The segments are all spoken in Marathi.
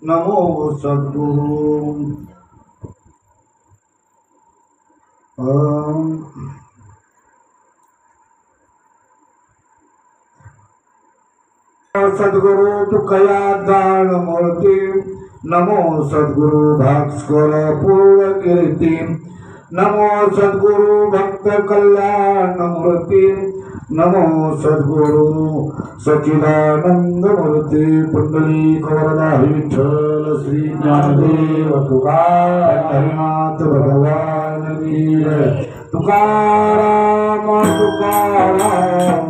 नमो सद्गुरु सद्गुरु तुकया दान मूर्ति नमो सद्गुरु भास्कर पूर्ण कीर्ति नमो सद्गुरु भक्त कल्याण मूर्ति नमो सद्गुरु सच्चिदानंद मूर्ति पुंडलीक वरदा विठ्ठल श्री ज्ञानदेव तुकाराम हरिनाथ भगवान की जय। तुकाराम तुकाराम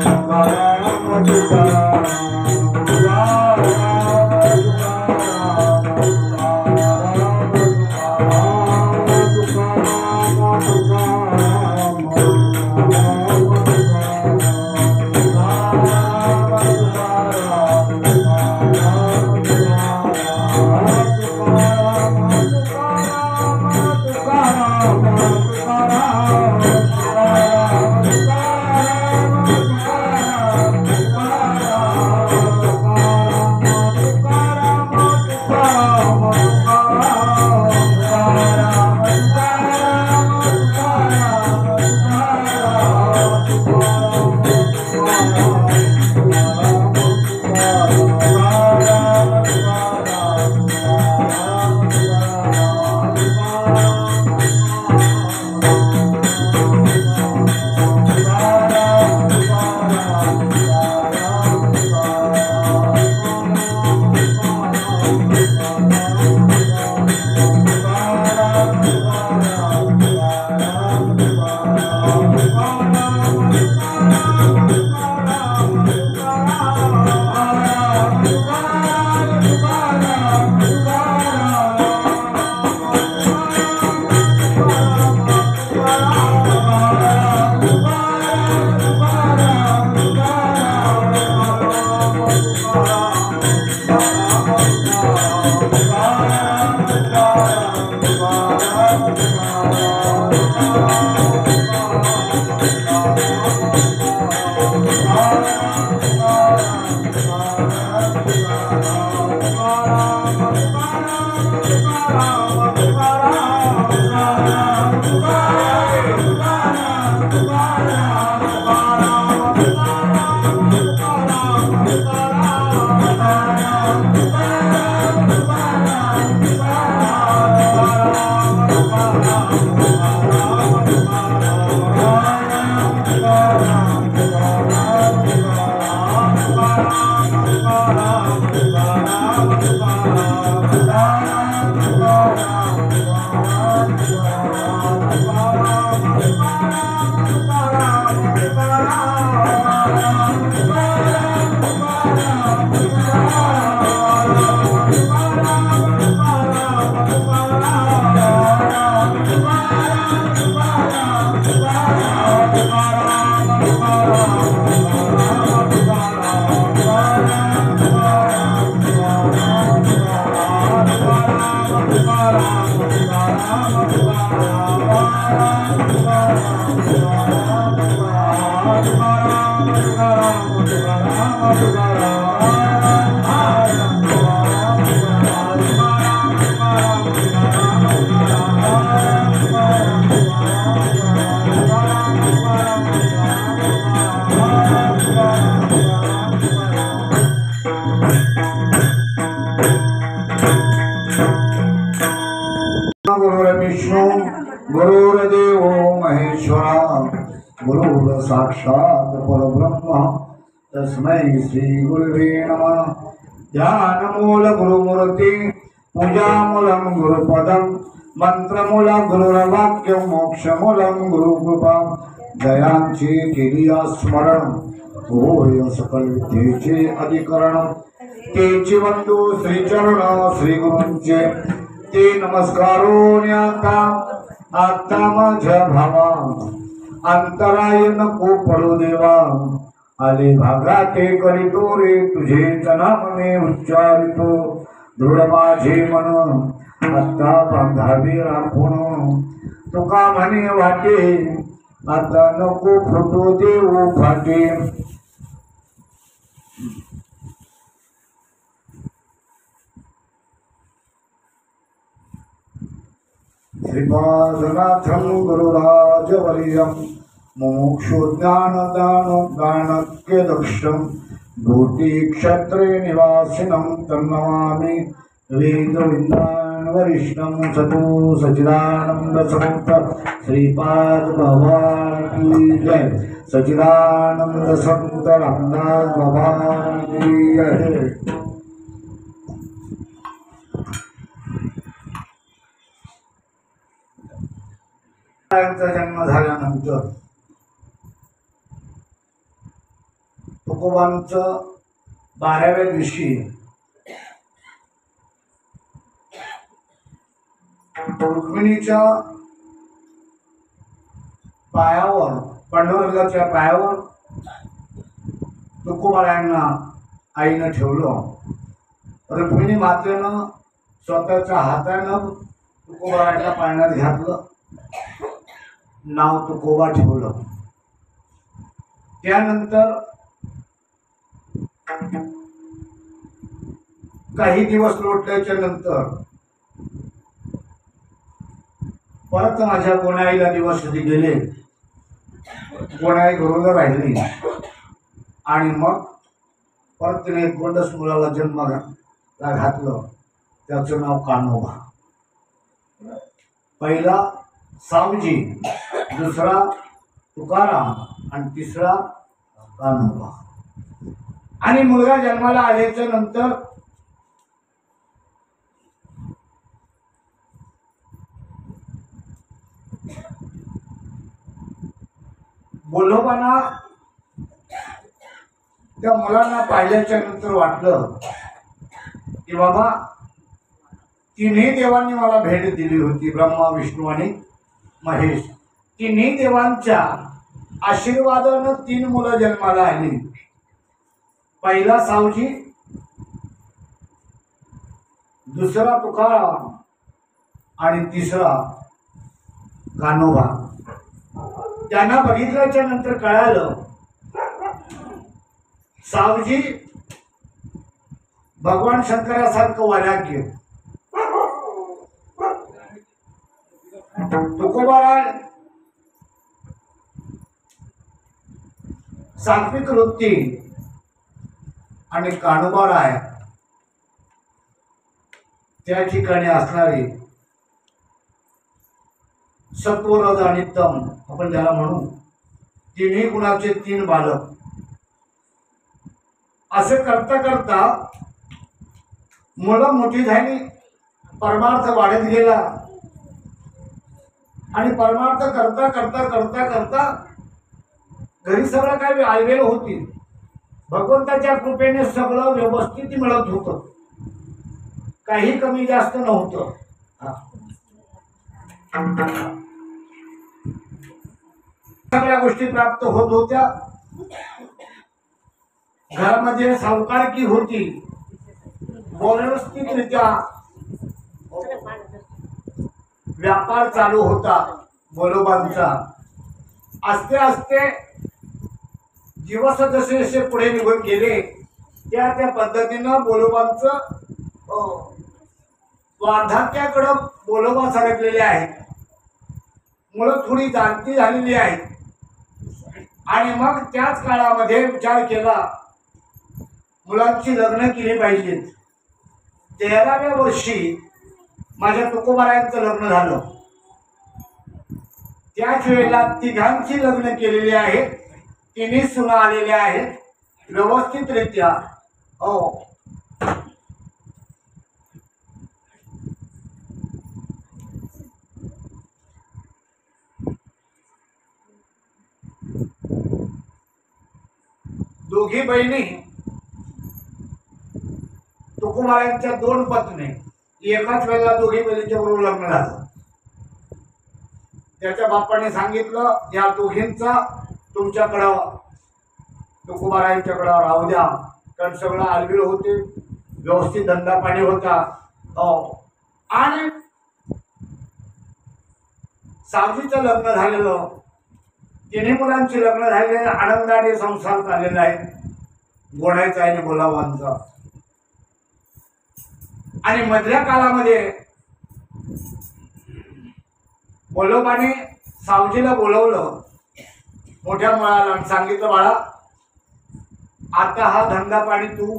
तुकाराम तुकाराम गुरुर्देव महेश्वरा गुरुर साक्षात् परब्रह्म तस्मै श्री गुरुवे नमः। ध्यानमूल गुरुमूर्ति पूजामूलं गुरुपदं मंत्रमूलं गुरुर्वाक्यं मोक्षमूलं गुरुकृपा जयांचे केलिया स्मरण होय सकल विद्येचे अधिकरण तेचे बंधू श्रीचरण श्री गुरूंचे ते नमस्कारो आता माझ्या भावा अंतराय नको पडू देवा आले भागा ते करीतो रे तुझेच नाम मी उच्चारितो दृढ माझे मन आता बांधावी राखून तुका म्हणे वाटे आता नको फुटू देऊ फाटे श्रीपादनाथं गुरुराजवर्यं मुमुक्षुज्ञानदानज्ञानज्ञदक्षं भूतिक्षत्रे निवासिनं तन्नमामि वेदविन्दान् वरिष्ठं सतो सच्चिदानन्दसमुक्त श्रीपाद भगवान की जय सच्चिदानंद संत रामदास भगवान की जय। जन्म झाल्यानंतर तुकोबांचं 12व्या दिवशी रुक्मिणीच्या पायावर पांडुरंगाच्या पायावर तुकोबारायांना आईनं ठेवलं। रुक्मिणी मातेनं स्वतःच्या हातानं तुकोबारायांना पाळण्यात घातलं, नाव तुकोबा ठेवलं। त्यानंतर काही दिवस लोटल्याच्या नंतर परत माझ्या गोणाईला दिवस गेले, गोणाई घरोघर राहिली आणि मग परत तिने एक गोंडस मुलाला जन्माला घातलं, त्याचं नाव कान्होबा। पहिला सावजी, दुसरा तुकाराम आणि तिसरा कान्होबा। आणि मुलगा जन्माला आल्याच्या नंतर बोलोबांना त्या मुलांना पाहिल्याच्या नंतर वाटलं की बाबा तिन्ही देवांनी मला भेट दिली होती, ब्रह्मा विष्णू आणि महेश। तिन्ही देवांच्या आशीर्वादानं 3 मुलं जन्माला आली। पहिला सावजी, दुसरा तुकाराम आणि तिसरा कान्होबा। त्यांना बघितल्याच्या नंतर कळालं सावजी भगवान शंकरासारखं वैराग्य, तुकोबाराय सात्विक वृत्ती आणि कान्होबाराय त्या ठिकाणी असणारे सत्वरज आणि तम आपण ज्याला म्हणू, तिन्ही गुणाचे 3 बालक। असे करता करता मुलं मोठी झाली, परमार्थ वाढत गेला आणि परमार्थ करता करता करता करता घरी सगळं काय आलवेल होती। भगवंताच्या कृपेने सगळं व्यवस्थित मिळत होतं, काही कमी जास्त नव्हतं। सगळ्या गोष्टी प्राप्त होत होत्या। घरामध्ये सावकारकी होती, व्यवस्थितरित्या व्यापार चालू होता बोलोबांचा। आस्ते आस्ते दिवस जसे जसे पुढे निघून गेले त्या त्या पद्धतीनं बोलोबांचं वार्धक्याकडे बोलोबा सरकलेले आहेत। मुलं थोडी जाणती झालेली आहेत आणि मग त्याच काळामध्ये विचार केला मुलांची लग्न केली पाहिजेत। 13व्या वर्षी माझ्या तुकोबारायांचं लग्न झालं। त्याच वेळेला 3घांची लग्न केलेली आहेत, 3 सुना आलेल्या आहेत व्यवस्थितरित्या। दोघी बहिणी तुकोबारायांच्या 2 पत्नी, एकाच वेळेला दोघी बहिणीच्या बरोबर लग्न झालं। त्याच्या बापाने सांगितलं या दोघींचा तुमच्याकडं तुकोबारायांच्याकडं राहू द्या, कारण सगळं आलबील होते, व्यवस्थित धंदा पाणी होता. आणि सावजीचं लग्न झालेलं, तिन्ही मुलांची लग्न झालेले, आनंदाने संसार चाललेला आहे, गोडायचा आणि बोलावांचा. आणि मधल्या काळामध्ये बोलोबाने सावजीला बोलवलं मोठ्या मुलाला आणि सांगितलं, बाळा आता हा धंदा पाणी तू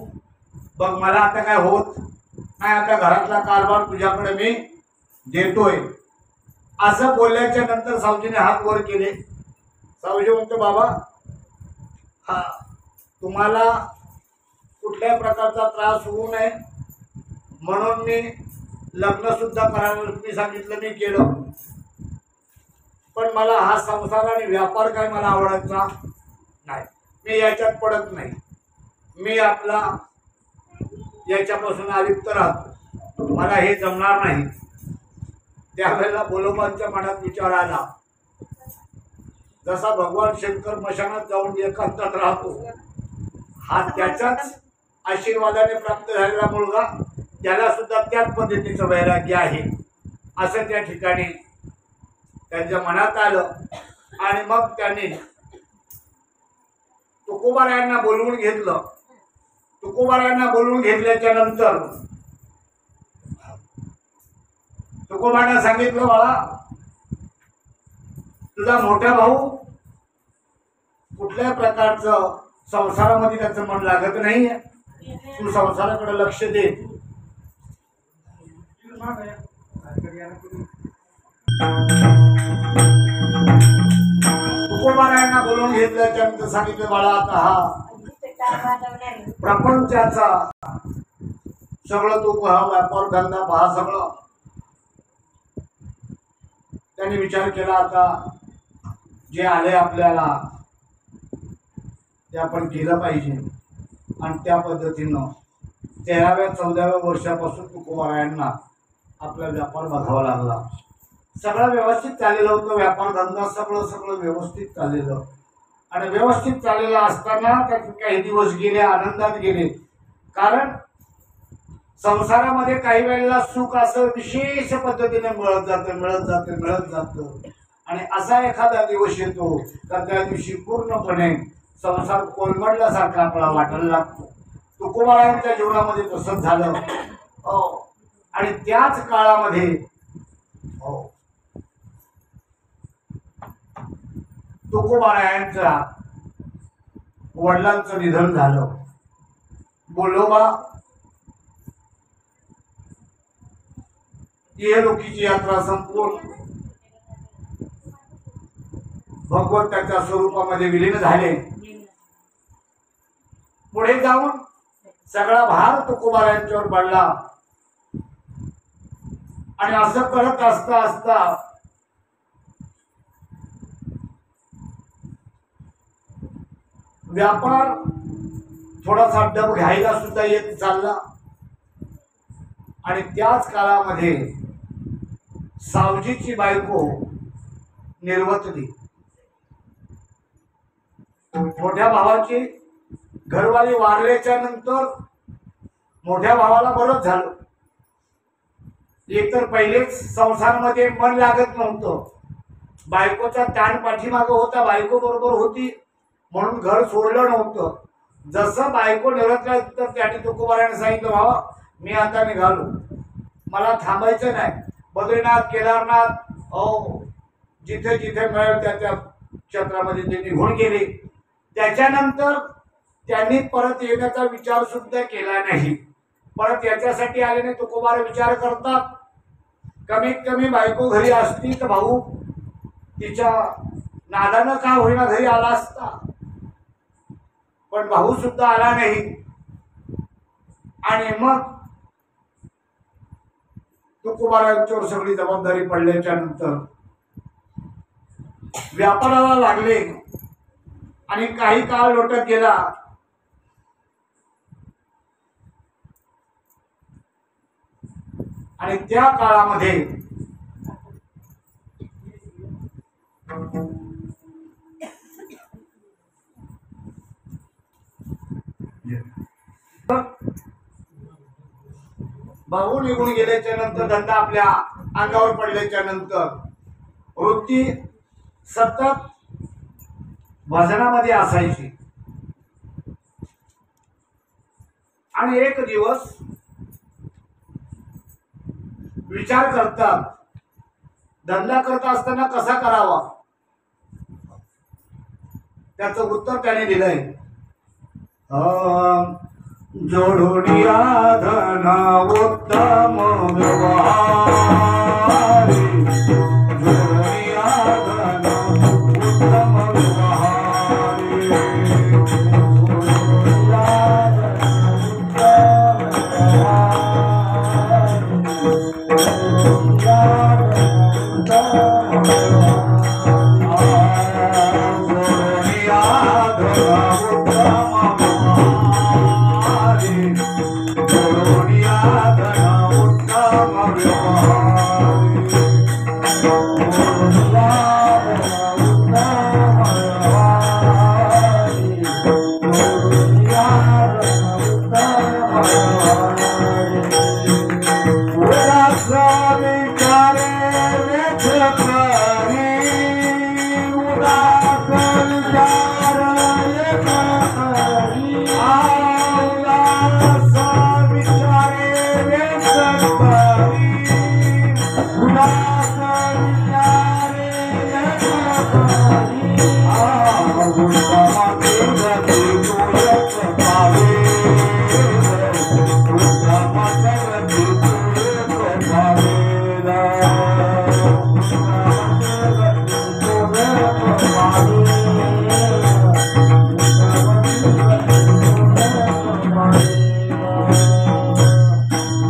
बघ, मला आता काय होत नाही, आता घरातला कारभार तुझ्याकडे मी देतोय. असं बोलल्याच्या नंतर सावजीने हात वर केले. सावजी म्हणतो, बाबा हा तुम्हाला कुठल्याही प्रकारचा त्रास होऊ नये म्हणून मी लग्न सुद्धा करायला तुम्ही सांगितलं, मी केलं. पण मला हा संसार आणि व्यापार काय मला आवडायचा नाही, मी याच्यात पडत नाही, मी आपला याच्यापासून अलिप्त राहतो, मला हे जमणार नाही. त्यावेळेला बोलोबांच्या मनात विचार आला, जसा भगवान शंकर मशानात जाऊन एकांतात राहतो, हा त्याच्याच आशीर्वादाने प्राप्त झालेला मुलगा, त्याला सुद्धा त्याच पद्धतीचं वैराग्य आहे असं त्या ठिकाणी त्यांच्या मनात आलं. आणि मग त्यांनी तुकोबारायांना बोलवून घेतलं. तुकोबारायांना बोलवून घेतल्याच्या नंतर तुकोबांना सांगितलं, बाळा तुझा मोठा भाऊ कुठल्याही प्रकारचं संसारामध्ये त्याचं मन लागत नाहीये, तू संसाराकडे लक्ष दे. तुकोबारायांना बोलवून घेतल्याच्या नंतर सांगितलं, बाळा आता हा प्रपंचाचा सगळं तू पहा, व्यापार धंदा पहा सगळं. त्यांनी विचार केला, आता जे आले आपल्याला ते आपण केलं पाहिजे. आणि त्या पद्धतीनं 13व्या-14व्या वर्षापासून तुकोबारायांना आपला व्यापार बघावा लागला. सगळं व्यवस्थित चाललेलं होतं, व्यापार धंदा सगळं व्यवस्थित चाललेलं. आणि व्यवस्थित चाललेलं असताना त्यात काही दिवस गेले, आनंदात गेले. कारण संसारामध्ये काही वेळेला सुख असं विशेष पद्धतीने मिळत जातं. आणि असा एखादा दिवस येतो तर त्या दिवशी पूर्णपणे संसार कोलमडल्यासारखा आपल्याला वाटायला लागतो. तुकोबारायांच्या जीवनामध्ये तसंच झालं. आणि त्याच काळामध्ये तुकोबारायांच्या वडिलांचं निधन झालं. बोलोबा इहलोकीची यात्रा संपून भगवत त्याच्या स्वरूपामध्ये विलीन झाले. पुढे जाऊन सगळा भार तुकोबारायांच्यावर पडला. आणि असं करत असता व्यापार थोडासा डब घ्यायला सुद्धा येत चालला. आणि त्याच काळामध्ये सावजीची बायको निर्वतली. मोठ्या भावाची घरवाली वारल्याच्या नंतर मोठ्या भावाला बरंच झालं. एकतर पहिलेच संसारामध्ये मन लागत नव्हतं, बायकोचा ताण पाठीमागं होता, बायको बरोबर होती म्हणून घर सोडलं नव्हतं. जसं बायको निवृत्त तर त्याने तुकोबाराने सांगितलं, भावा मी आता निघालो, मला थांबायचं नाही. बद्रीनाथ, केदारनाथ जिथे जिथे मिळेल त्या क्षेत्रामध्ये ते निघून गेले. त्याच्यानंतर त्यांनी परत येण्याचा विचार सुद्धा केला नाही. परत याच्यासाठी आलेने तुकोबार विचार करतात, कमीत कमी बायको घरी असती तर भाऊ तिच्या नादानं का होईना घरी आला असता. पण भाऊ सुद्धा आला नाही. आणि मग तुकोबारांच्यावर सगळी जबाबदारी पडल्याच्या नंतर व्यापाराला लागले. आणि काही काळ लोटत गेला. आणि त्या काळामध्ये भाऊ निघून गेल्याच्या नंतर, धंदा आपल्या अंगावर पडल्याच्या नंतर वृत्ती सतत भजनामध्ये असायची. आणि एक दिवस विचार करतात, धंदा करत असताना कसा करावा, त्याचं उत्तर त्याने दिलंय. जोडून धन उत्तम व्यवहारी,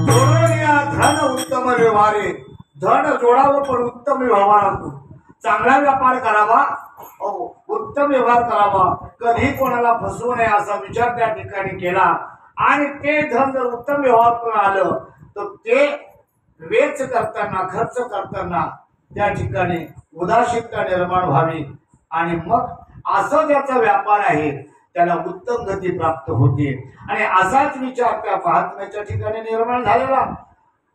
जोडून धन उत्तम व्यवहारी, धन जोडावं पण उत्तम व्यवहारातून. चांगला व्यापार करावा, उत्तम व्यवहार करावा, कधी कोणाला फसवू नये असा विचार त्या ठिकाणी केला. आणि ते धन जर उत्तम व्यवहारातून आलं तर ते वेच करताना, खर्च करताना त्या ठिकाणी उदासीनता निर्माण व्हावी. आणि मग असं ज्याचा व्यापार आहे त्याला उत्तम गती प्राप्त होते. आणि असाच विचार त्या महात्म्याच्या ठिकाणी निर्माण झालेला.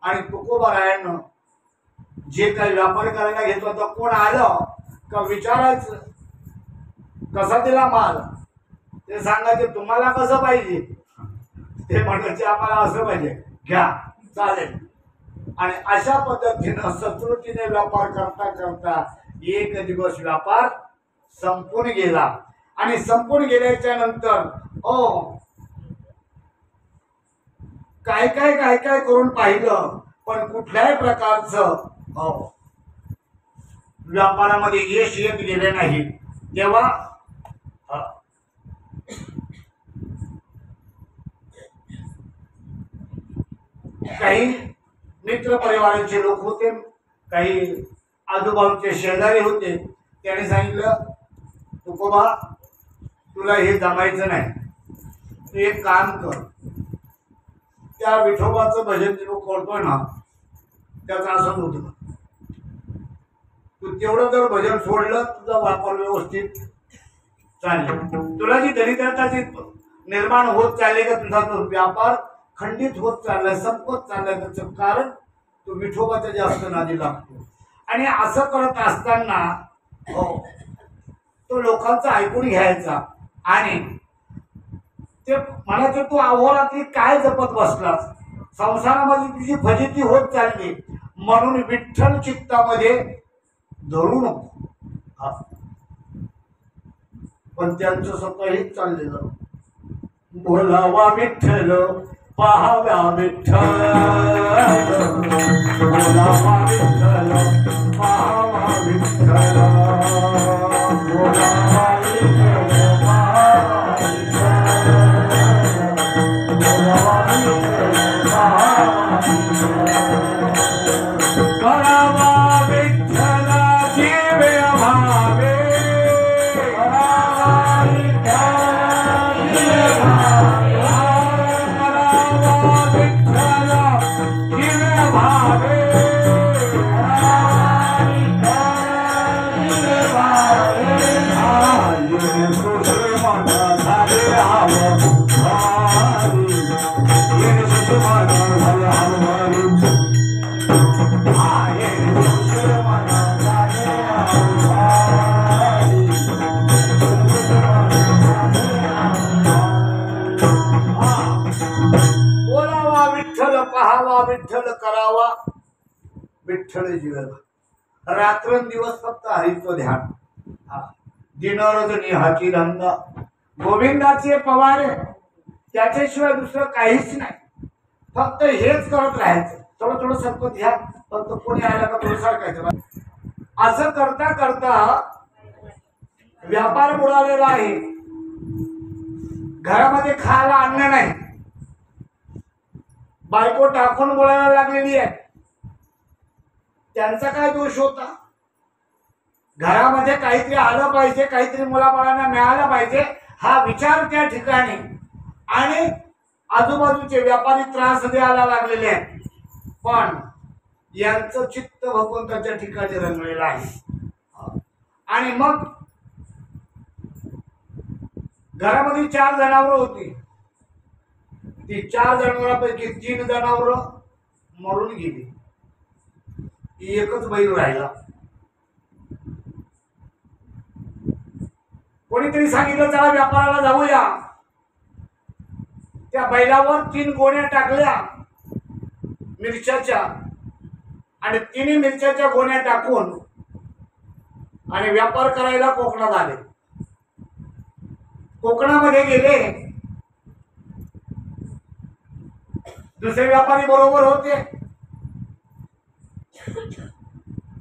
आणि तुकोबारायांना जे काही व्यापार करायला घेत होता, कोण आलं का विचारायचं कसा दिला माल, ते सांगायचे तुम्हाला कसं पाहिजे, ते म्हणायचे आम्हाला असं पाहिजे, घ्या चालेल. आणि अशा पद्धतीनं सतृतीने व्यापार करता करता एक दिवस व्यापार संपून गेला. आणि संपून गेल्याच्या नंतर काय काय काय काय करून पाहिलं, पण कुठल्याही प्रकारचं व्यापारामध्ये यश येत गेले नाही. तेव्हा काही मित्र परिवाराचे लोक होते, काही आजूबाजूचे शेजारी होते. त्याने सांगितलं, तुकोबा तुला हे जमायचं नाही, तू एक काम कर, त्या विठोबाचं भजन तू करतोय ना, त्याचं असं होतं, तू तेवढं जर भजन सोडलं तुझा व्यापार व्यवस्थित चालेल. तुला जी दरिद्रताची निर्माण होत चालली का, तुझा तो व्यापार खंडित होत चाललाय, संपत चाललाय, त्याचं कारण तो विठोबाच्या जास्त नादी लागतो. आणि असं करत असताना तो लोकांचं ऐकून घ्यायचा. आणि ते म्हणायचं तू अहोरात्री काय जपत बसलास, संसारामध्ये तुझी फजिती होत चालली, म्हणून विठ्ठल चित्तामध्ये धरू नको. पण त्यांचं स्वतःही चाललेलं, बोलावा विठ्ठल पाहाव्या विठ्ठल, बोलावा विठ्ठल पाहावा विठ्ठल, बोलावा विठ्ठल पाहावा विठ्ठल, बोलावा विठ्ठल पाहावा विठ्ठल, करावा विठ्ठल जीवे भावे, करावा विठ्ठल जीवे भावे, भावे सुषमान झाले हवारी येणे सुषमान झाले हवारी येणे सुषमान झाले हवारी बोलावा विठ्ठल पहावा विठ्ठल करावा विठ्ठल जीवाला रात्रंदिवस फक्त हरीचं ध्यान दिनरजनी हाची धंदा गोविंदाचे पवारे त्याच्याशिवाय दुसरं काहीच नाही फक्त हेच करत राहायचं थोडं थोडं सरकत घ्या फक्त कोणी आला का थोडं सरकायचं असं करता करता व्यापार बुडालेला आहे घरामध्ये खायला अन्न नाही बायको टाकून बोलायला लागलेली आहे त्यांचा काय दोष होता घरामध्ये काहीतरी आलं पाहिजे काहीतरी मुलाबाळांना मिळालं पाहिजे हा विचार त्या ठिकाणी आणि आजूबाजूचे व्यापारी त्रास द्यायला लागलेले आहेत पण यांचं चित्त भगवंताच्या ठिकाणी रंगलेलं आहे आणि मग घरामध्ये 4 जनावरं होती ती 4 जनावरांपैकी 3 जनावरं मरून गेली एकच बैल राहिला कोणीतरी सांगितलं चला व्यापाराला जाऊया त्या बैलावर 3 गोण्या टाकल्या मिरच्याच्या आणि 3 मिरच्याच्या गोण्या टाकून आणि व्यापार करायला कोकणात आले कोकणामध्ये गेले दुसरे व्यापारी बरोबर होते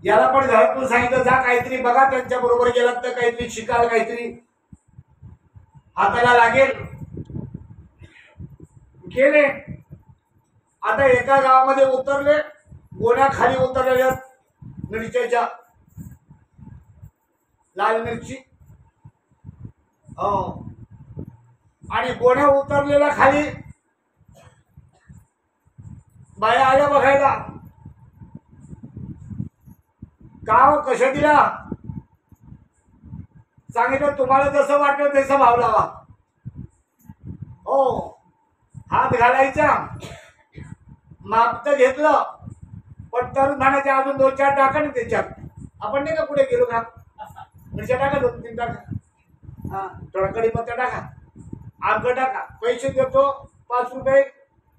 याला पण घरातून सांगितलं जा काहीतरी बघा त्यांच्या बरोबर गेलात तर काहीतरी शिकाल काहीतरी हाताला लागेल गेले आता एका गावामध्ये उतरले गोण्या खाली उतरलेल्या मिरच्याच्या लाल मिरची हो आणि गोण्या उतरलेल्या खाली बाया आल्या बघायला गाव कशा दिला सांगितलं तुम्हाला जसं वाटलं तसं भाव लावा हो हात घालायचा माप तर घेतलं पण तरुण धाण्याच्या अजून 2-4 टाका ना त्याच्यात आपण नाही का पुढे गेलो का मिरच्या टाका 2-3 टाका हा थोडा कढीपत्ता टाका आंब टाका पैसे देतो 5 रुपये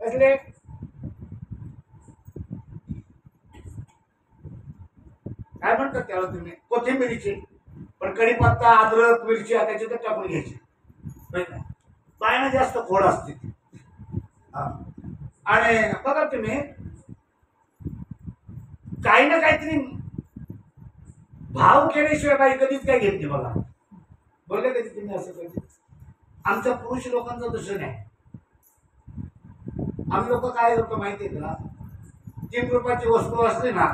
असले काय म्हणतात त्याला तुम्ही कोथिंबीरची पण कढीपत्ता अद्रक मिरची त्याच्यात टाकून घ्यायची बायना जास्त खोड असते आणि बघा तुम्ही काही ना काहीतरी भाव केल्याशिवाय बाई कधीच काय घेत नाही बघा बोलले कधी तुम्ही असं कधी आमच्या पुरुष लोकांचं तसं नाही आम्ही लोक काय करतो माहितीये का 3 रुपयाची वस्तू असली ना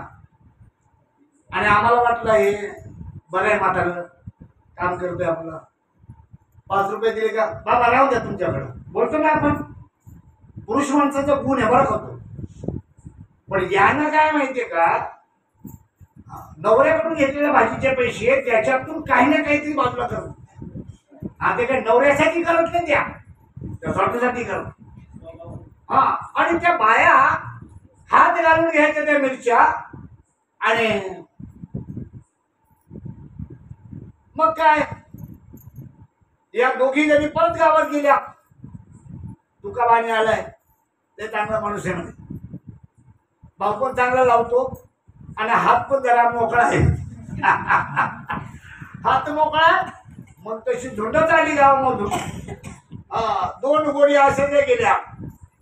आणि आम्हाला वाटलं हे बरं आहे म्हातारं काम करतोय आपलं 5 रुपये दिले का बाबा राहू द्या तुमच्याकडं बोलतो ना आपण पुरुष माणसाचा गुण आहे बरं करतो पण यांना काय माहितीये का नवऱ्याकडून घेतलेल्या भाजीचे पैसे त्याच्यातून काही ना काहीतरी बाजूला करतो हा ते काय नवऱ्यासाठी करत नाही त्या स्वतःसाठी करत हा आणि त्या बाया हात घालून घ्यायच्या त्या मिरच्या आणि मग काय या दोघी जणी परत गावात गेल्या तुकाबाणी आलाय ते चांगला माणूस आहे म्हणे भाव पण चांगला लावतो आणि हात पण जरा मोकळा आहे हात मोकळा मग तशी झुंडच आली गावामधून 2 गोणी असे ते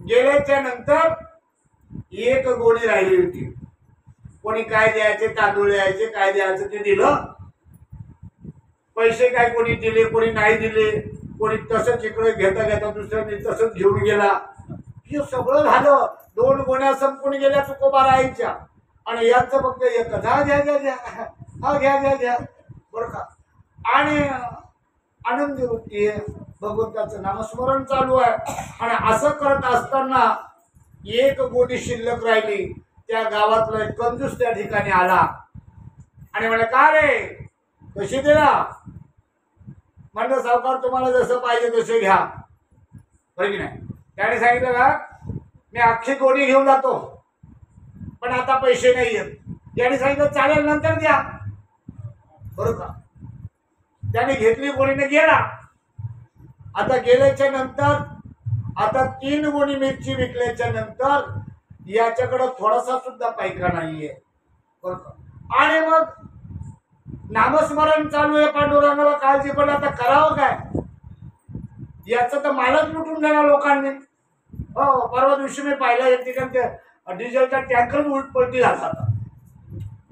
गेल्याच्या नंतर 1 गोणी राहिली होती कोणी काय द्यायचे तांदूळ द्यायचे काय द्यायचं ते दिलं पैसे काय कोणी दिले कोणी नाही दिले कोणी तसंच इकडे घेता घेता दुसऱ्याने तसंच घेऊन गेला हे सगळं झालं 2 गोण्या संपून गेल्या तुकोबा राहायच्या आणि यांचं फक्त एकच हा घ्या घ्या घ्या हा घ्या घ्या घ्या बरं का आणि आनंदी वृत्ती आहे भगवंताचं नामस्मरण चालू आहे आणि असं करत असताना 1 गोणी शिल्लक राहिली त्या गावातला एक कंजूस त्या ठिकाणी आला आणि म्हणे का रे कशी दिला म्हणलं सावकार तुम्हाला जसं पाहिजे तसे घ्या, बरं की नाही. त्याने सांगितलं का मी अख्खी गोणी घेऊन जातो पण आता पैसे नाही आहेत. त्याने सांगितलं चालेल नंतर द्या, बरं का. त्याने घेतली गोणीने गेला. आता गेल्याच्या नंतर आता 3 गोणी मिरची विकल्याच्या नंतर याच्याकडे थोडासा सुद्धा पैका नाहीये, बरं का. आणि मग नामस्मरण चालू आहे, पांडुरंगाला काळजी पडली, आता करावं काय. याचं तर मालच लुटून गेला लोकांनी. हो, परवा दिवशी मी पाहिलं एक ठिकाणी डिझेलचा टँकर उलटपलटी झाला होता.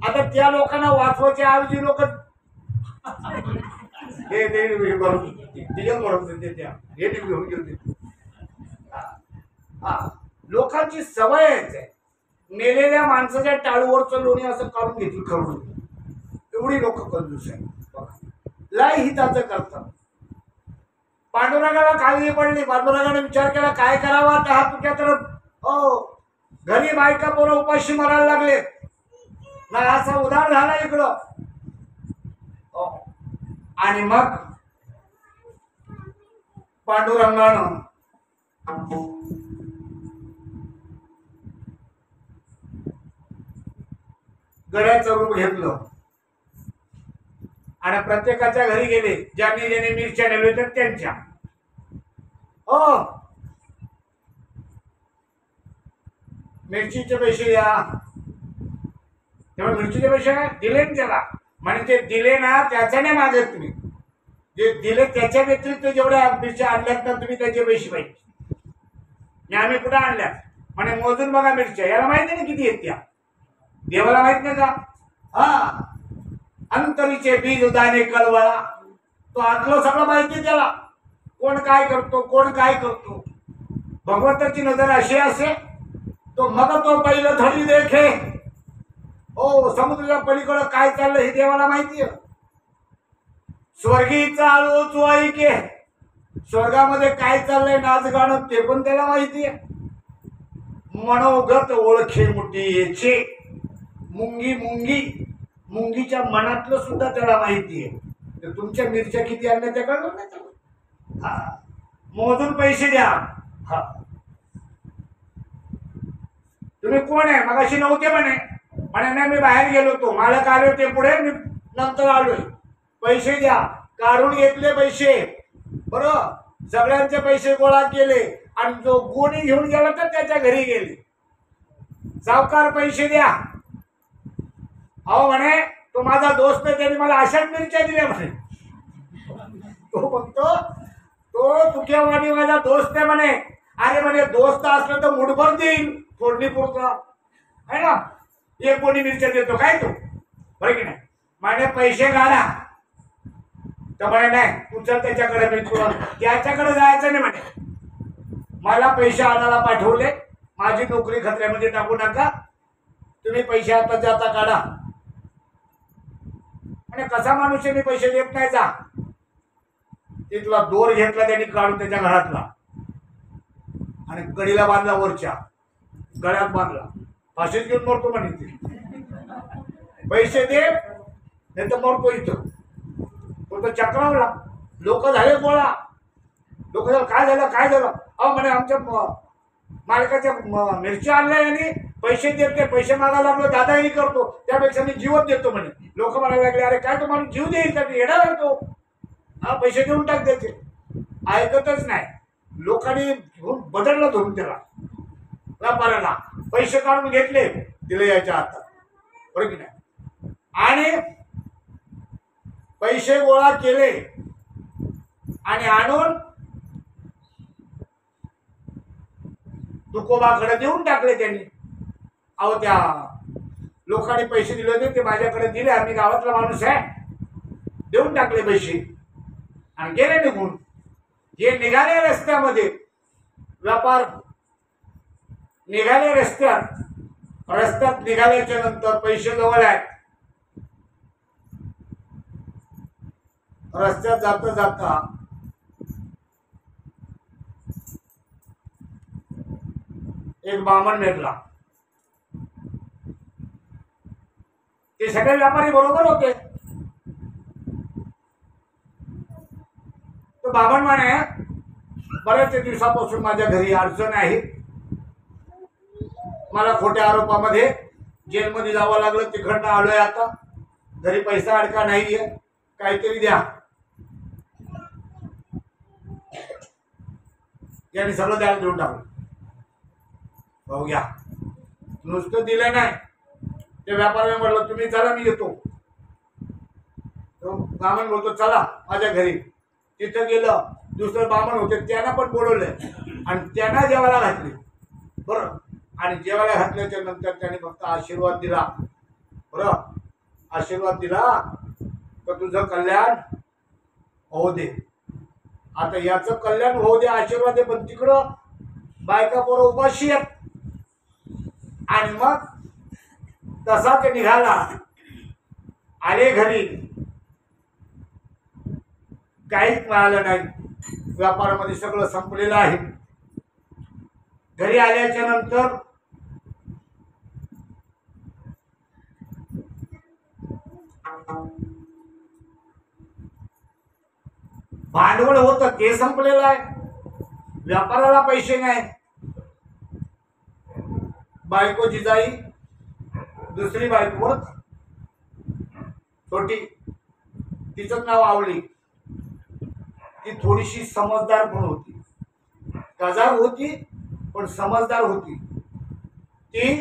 आता त्या लोकांना वाचवायच्या ऐवजी लोक हे भरून डिझेल भरून देते, त्या हे घेऊन घेऊन देते. लोकांची सवय आहे मेलेल्या माणसाच्या टाळूवरचं लोणी असं काढून घेतली खरडून. एवढी लोक कंजूस आहे, लय हिताचं करतात. पांडुरंगाला काळजी पडली. पांडुरंगाने विचार केला काय करावा. आता हा तुझ्या तरफ हो घरी बायका पोरं उपाशी मरायला लागले ना, असा उधार झाला इकडं. आणि मग पांडुरंगानं गड्याचं रूप घेतलं आणि प्रत्येकाच्या घरी गेले. ज्यांनी ज्यांनी मिरच्या नेल्या होत्या त्यांच्या. हो, मिरचीचे पैसे द्या. तेव्हा मिरचीचे पैसे दिले ना त्याला. म्हणजे ते दिले ना त्याच्या नाही मागत तुम्ही, जे दिले त्याच्या व्यतिरिक्त जेवढ्या मिरच्या आणल्यात ना तुम्ही त्याचे पैसे पाहिजे. आम्ही कुठं आणल्या म्हणे मोजून बघा मिरच्या. याला माहिती नाही किती आहेत त्या, देवाला माहित नाही का. हा, अंतरीचे बीज दाणे कळवळा, तो आतलं सगळं माहिती त्याला, कोण काय करतो कोण काय करतो. भगवंताची नजर अशी असे तो मग तो पहिलं धडी देखे. हो, समुद्राच्या पलीकडं काय चाललं हे देवाला माहिती आहे. स्वर्गीचा आलो चुवाई के, स्वर्गामध्ये काय चाललंय नाच गाणं ते पण त्याला माहिती आहे. मनोगत ओळखे मुठी याचे, मुंगी मुंगी मुंगीच्या मनातलं सुद्धा त्याला माहिती आहे. तुमच्या मिरच्या किती आणल्या त्या कळलं नाही. हा, मोजून पैसे द्या. हा, तुम्ही कोण आहे. मगाशी नव्हते म्हणे. म्हणे नाही मी बाहेर गेलो होतो, मालक आले होते पुढे, मी नंतर आलोय. पैसे द्या. काढून घेतले पैसे, बरं, सगळ्यांचे पैसे गोळा केले आणि जो गोणी घेऊन गेला तर त्याच्या घरी गेले. सावकार पैसे द्या. अहो म्हणे तो माझा दोस्त आहे, त्याने मला अशाच मिरच्या दिल्या म्हणे. तो म्हणतो तो तुक्यावाणी माझा दोस्त आहे म्हणे. अरे म्हणे दोस्त असलं तर मुठभर देईल फोडणी पुरता आहे ना. एक कोणी मिरच्या देतो काय तो, बरं की नाही. म्हणे पैसे घाला. तर म्हणे नाही तू चल त्याच्याकडे, मी त्याच्याकडे जायचं नाही म्हणे. मला पैसे आणायला पाठवले, माझी नोकरी खतऱ्यामध्ये टाकू नका, तुम्ही पैसे आता जाता काढा. आणि कसा माणूस मी पैसे देत नाही जा. तिथला दोर घेतला त्यांनी काढून त्याच्या घरातला आणि कडीला बांधला, वरच्या गळ्यात बांधला. फाशीत घेऊन मरतो म्हणे ते. पैसे दे नाही तर मरतो इथं. तो चक्रावला. लोक झाले गोळा. लोक काय झालं काय झालं. अहो म्हणे आमच्या मालकाच्या मिरच्या आणल्या आणि पैसे देते, पैसे मागायला लागलो दादागिरी करतो, त्यापेक्षा मी जीवच देतो म्हणे. लोक म्हणायला लागले अरे काय तो माणूस जीव देईल का, येणार आहे तो. हा, पैसे देऊन टाक त्याचे. ऐकतच नाही. लोकांनी घेऊन बदलला धरून त्याला व्यापाऱ्याला. पैसे काढून घेतले, दिले याच्या हातात, बरं की नाही. आणि पैसे गोळा केले आणि आणून तुकोबाकडे देऊन टाकले त्यांनी. अहो त्या लोकांनी पैसे दिले होते ते माझ्याकडे दिले, आम्ही गावातला माणूस आहे, देऊन टाकले पैसे आणि गेले निघून. हे निघाले रस्त्यामध्ये, व्यापार निघाले रस्त्यात. रस्त्यात निघाल्याच्या नंतर पैसे जवळ आहेत. रस्त्यात जाता जाता एक बामण भेटला. ते सगळे व्यापारी बरोबर होते. तो बाबा म्हणे बऱ्याच दिवसापासून माझ्या घरी अडचण आहे, मला खोट्या आरोपामध्ये जेलमध्ये जावं लागलं, तिकडनं आलोय, आता घरी पैसा अडका नाहीये, काहीतरी द्या. यांनी सगळं द्यायला देऊन टाकलं. भाऊ घ्या. नुसतं दिलं नाही, ते व्यापाऱ्याने म्हटलं तुम्ही चला मी येतो. तो बामण बोलतो चला माझ्या घरी. तिथं गेलं, दुसरं बामण होते त्यांना पण बोलवलंय आणि त्यांना जेवायला घातले. बरं, आणि जेवायला घातल्याच्या नंतर त्याने फक्त आशीर्वाद दिला. बरं, आशीर्वाद दिला तर तुझं कल्याण होऊ दे. आता याचं कल्याण होऊ दे, आशीर्वाद दे, पण तिकडं बायका पोरं उपाशी आहेत. आणि मग तसा ते निघाला, आले घरी, काहीच मिळालं नाही, व्यापारामध्ये सगळं संपलेलं आहे. घरी आल्याच्या नंतर भांडवल होतं ते संपलेलं आहे, व्यापाराला पैसे नाही. बायको जिजाई, दुसरी बायको छोटी, तिचं नाव आवली. ती थोडीशी समजदार पण होती, गजार होती पण समजदार होती. ती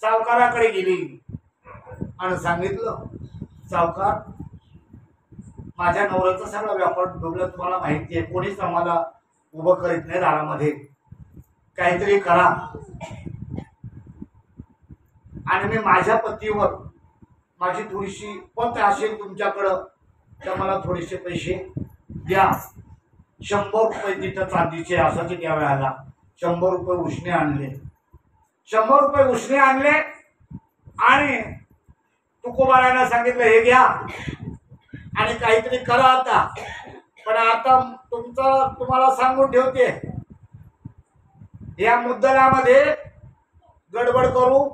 सावकाराकडे गेली आणि सांगितलं, सावकार माझ्या नवऱ्याचा सगळा व्यापार डुबला, तुम्हाला माहिती आहे, कोणीच आम्हाला उभं करीत नाही दारामध्ये, काहीतरी करा. आणि मी माझ्या पतीवर माझी थोडीशी पत असेल तुमच्याकडं तर मला थोडेसे पैसे द्या. 100 रुपये तिथं चांदीचे असायचे त्या वेळेला. 100 रुपये उसने आणले, 100 रुपये उसने आणले आणि तुकोबारायला सांगितलं हे घ्या आणि काहीतरी करा आता. पण आता तुम्हाला सांगून ठेवते, या मुद्दलामध्ये गडबड करू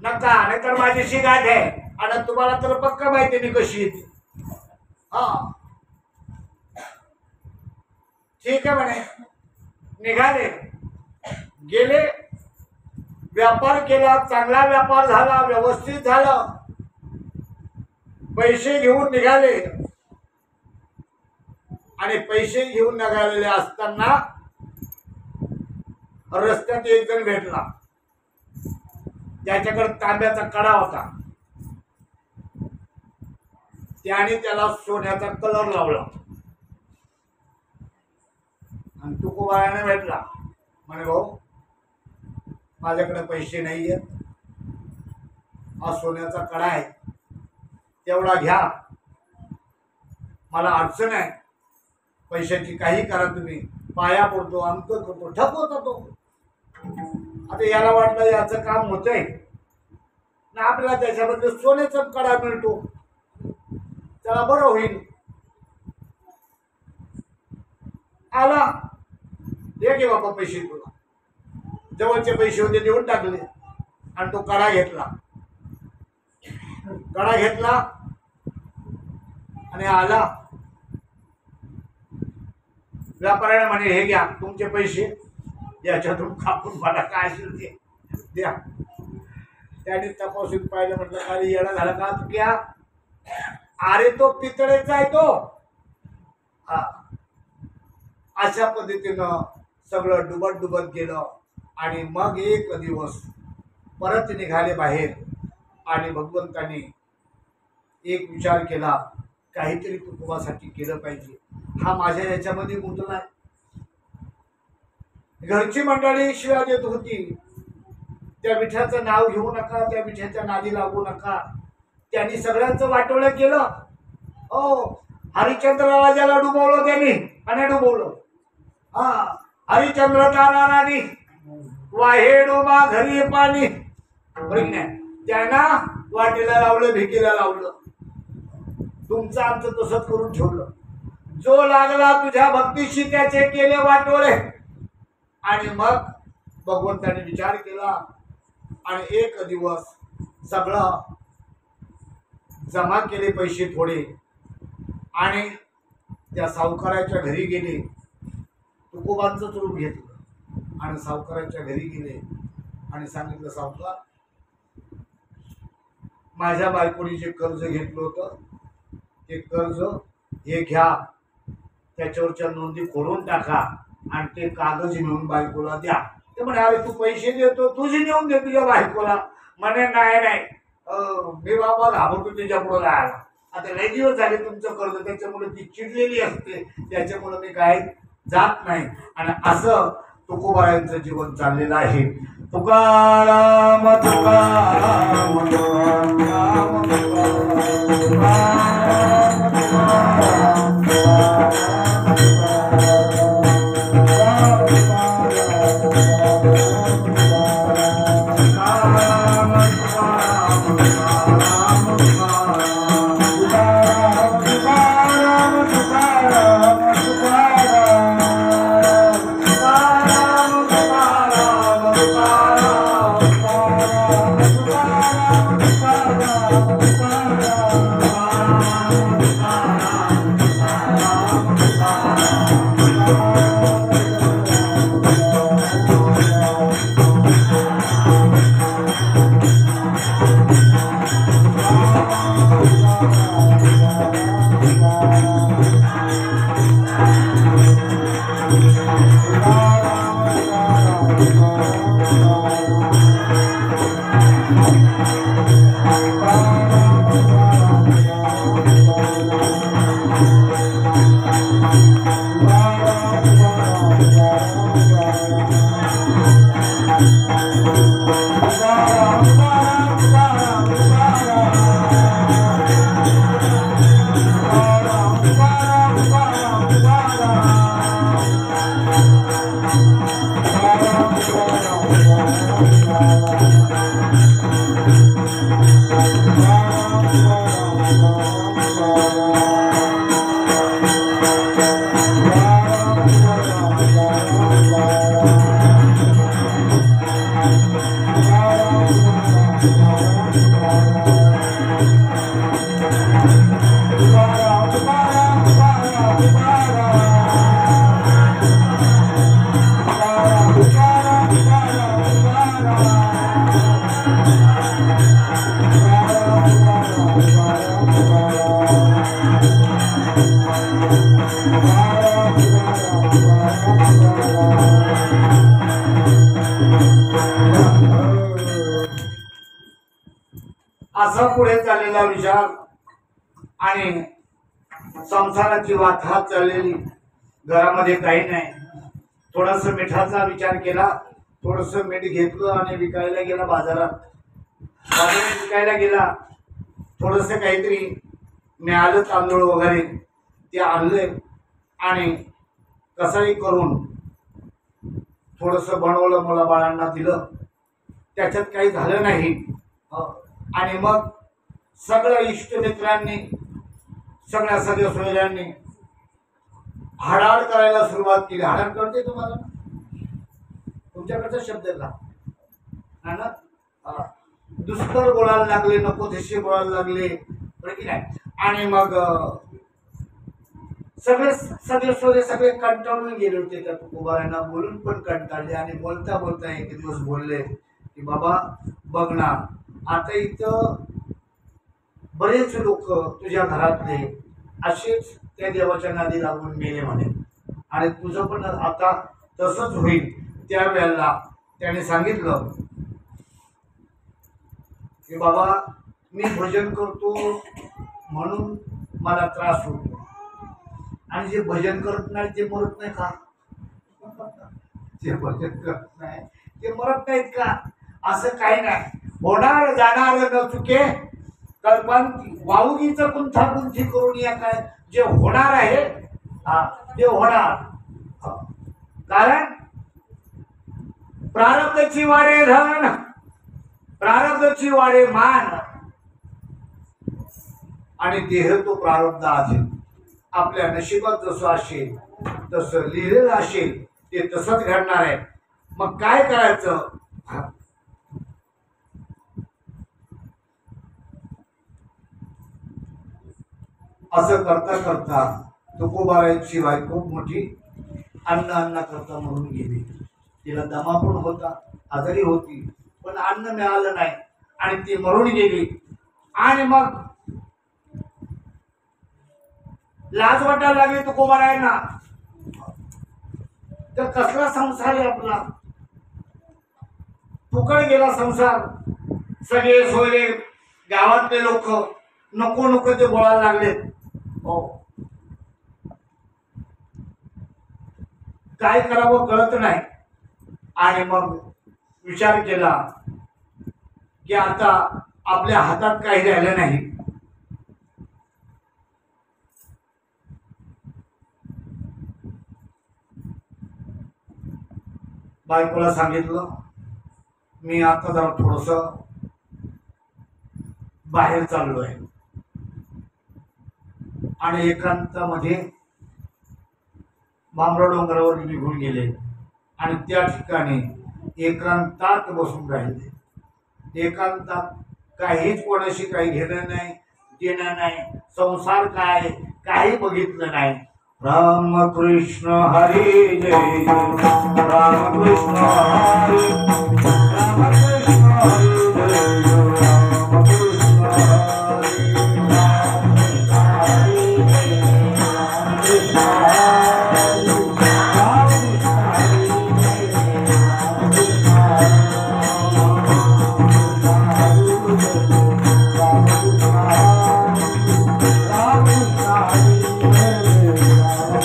नका, नाहीतर माझी गाठ आहे आणि तुम्हाला तर पक्का माहिती नाही कशी येते. हा ठीक आहे म्हणे. निघाले, गेले, व्यापार केला, चांगला व्यापार झाला, व्यवस्थित झाला, पैसे घेऊन निघाले. आणि पैसे घेऊन निघालेले असताना रस्त्यात एक जण भेटला, त्याच्याकडे तांब्याचा कडा होता. त्याने त्याला सोन्याचा कलर लावला आणि तुकोबाराने भेटला, म्हणे भाऊ माझ्याकडे पैसे नाहीये, हा सोन्याचा कडा आहे, तेवढा घ्या, मला अडचण आहे पैशाची, काही करा तुम्ही, पाया पडतो, अंक करतो, ठप होता तो. आता याला वाटलं याचं काम होतंय ना, आपल्याला त्याच्याबद्दल सोन्याचा कडा मिळतो, त्याला बरं होईल. आला, दे घे बाबा पैसे, तुला जवळचे पैसे होते देऊन टाकले आणि तो कडा घेतला. कडा घेतला आणि आला. व्यापाऱ्याने म्हणे हे घ्या तुमचे पैसे, याच्यातून कापून मला काय असेल ते द्या. त्याने तपासून पाहिलं, म्हटलं अरे येणं झालं का तू क्या? अरे तो पितळेचा आहे तो. अशा पद्धतीनं सगळं डुबत डुबत गेलं. आणि मग एक दिवस परत निघाले बाहेर आणि भगवंताने एक विचार केला, काहीतरी कुटुंबासाठी केलं पाहिजे. हा माझ्या याच्यामध्ये गुंतलाय. घरची मंडळी शिव्या देत होती, त्या विठ्याचं नाव घेऊ नका, त्या विठ्याच्या नादी लागू नका. त्यांनी सगळ्यांचं वाटोळं केलं. हो, हरिश्चंद्र राजाला डुबवलं त्यांनी आणि डुबवलं. हा, हरिश्चंद्र ताराराणी वाहे डोबा घरी पाणी, त्यांना वाटेला लावलं, भेटीला लावलं. तुमचं आमचं तसंच करून ठेवलं. जो लागला तुझ्या भक्तीशी त्याचे केले वाटोळे. आणि मग भगवंताने विचार केला आणि एक दिवस सगळं जमा केले पैसे थोडे आणि त्या सावकाराच्या घरी गेले, तुकोबांचंच रूप घेतलं आणि सावकाराच्या घरी गेले आणि सांगितलं, सावकार, माझ्या बायकोनी जे कर्ज घेतलं होतं ते कर्ज हे घ्या, त्याच्यावरच्या नोंदी खोडून टाका आणि ते कागद नेऊन बायकोला द्या. ते म्हणे, अरे तू पैसे देतो, तुझी नेऊन दे तुझ्या बायकोला. म्हणे, नाही नाही, मी बाबा घाबरतो त्याच्या पुढे जायला. आता लय दिवस झाले तुमचं कर्ज, त्याच्यामुळे ती चिडलेली असते, त्याच्यामुळे मी काय जात नाही. आणि असं तुकोबायांचं जीवन चाललेलं आहे. तुकाराम तुकाराम तुकाराम असा पुढे चाललेला विचार आणि संसाराची वाथा चाललेली. घरामध्ये काही नाही. थोडस मिठाचा विचार केला, थोडस मीठ घेतलं आणि विकायला गेला बाजारात. विकायला गेला, थोडस काहीतरी मिळालं, तांदूळ वगैरे ते आणले आणि कसाही करून थोडस बनवलं, मुला बाळांना दिलं. त्याच्यात काही झालं नाही. आणि मग सगळ्या इष्टमित्रांनी, सगळ्या सदस्यांनी हाडाड करायला सुरुवात केली. हाडाड कळते तुम्हाला? तुमच्याकडचा शब्द आहे ना? दुष्कर बोलायला लागले, नको तसे बोलायला लागले, बरं की नाही? आणि मग सगळे कंटाळून गेले होते. त्या तुकोबारांना बोलून पण कंटाळले आणि बोलता बोलता एक दिवस बोलले की, बाबा बघ ना, आता इथं बरेच लोक तुझ्या घरातले असेच त्या देवाच्या नादी लागून मेले म्हणे, आणि तुझं पण आता तसंच होईल. त्यावेळेला त्याने सांगितलं की, बाबा मी भजन करतो म्हणून मला त्रास होतो, आणि जे भजन करत नाही ते मरत नाही का? जे भजन करत नाही ते मरत नाहीत का? असं काही नाही. होणार जाणार न चुके कल्पंती, वाहुगीचं कुंथाकुंथी करून या काय, जे होणार आहे ते होणार. कारण प्रारब्धची वाढे धन, प्रारब्धची वाढे मान, आणि देह तो प्रारब्ध असेल. आपल्या नशिबात जसं असेल तसं लिहिलेलं असेल ते तसंच घडणार आहे. मग काय करायचं? असं करता करता तुकोबारायची बायको मोठी अन्न करता म्हणून गेली. तिला दमा पण होता, आजारी होती, पण अन्न मिळालं नाही आणि ती मरून गेली. आणि मग लाज वाटायला लागली तुकोबारायांना. तर कसला संसार आहे आपला, फुकट गेला संसार. सगळे सोयरे गावातले लोक नको नको ते बोलायला लागलेत. हो, काय करावं कळत नाही. आणि मग विचार केला की आता आपल्या हातात काही राहिलं नाही. बायकोला सांगितलं, मी आता जरा थोडस बाहेर चाललोय. आणि एकांतामध्ये भामराव डोंगरावर निघून गेले आणि त्या ठिकाणी एकांतात बसून राहिले. एकांतात काहीच कोणाशी काही घेणं नाही, देणं नाही, संसार काय काही बघितलं नाही. रामकृष्ण हरी जय जय, रामकृष्ण हरी, रामकृष्ण हरी जय जय, रामकृष्ण हरी, रामकृष्ण हरी जय जय, रामकृष्ण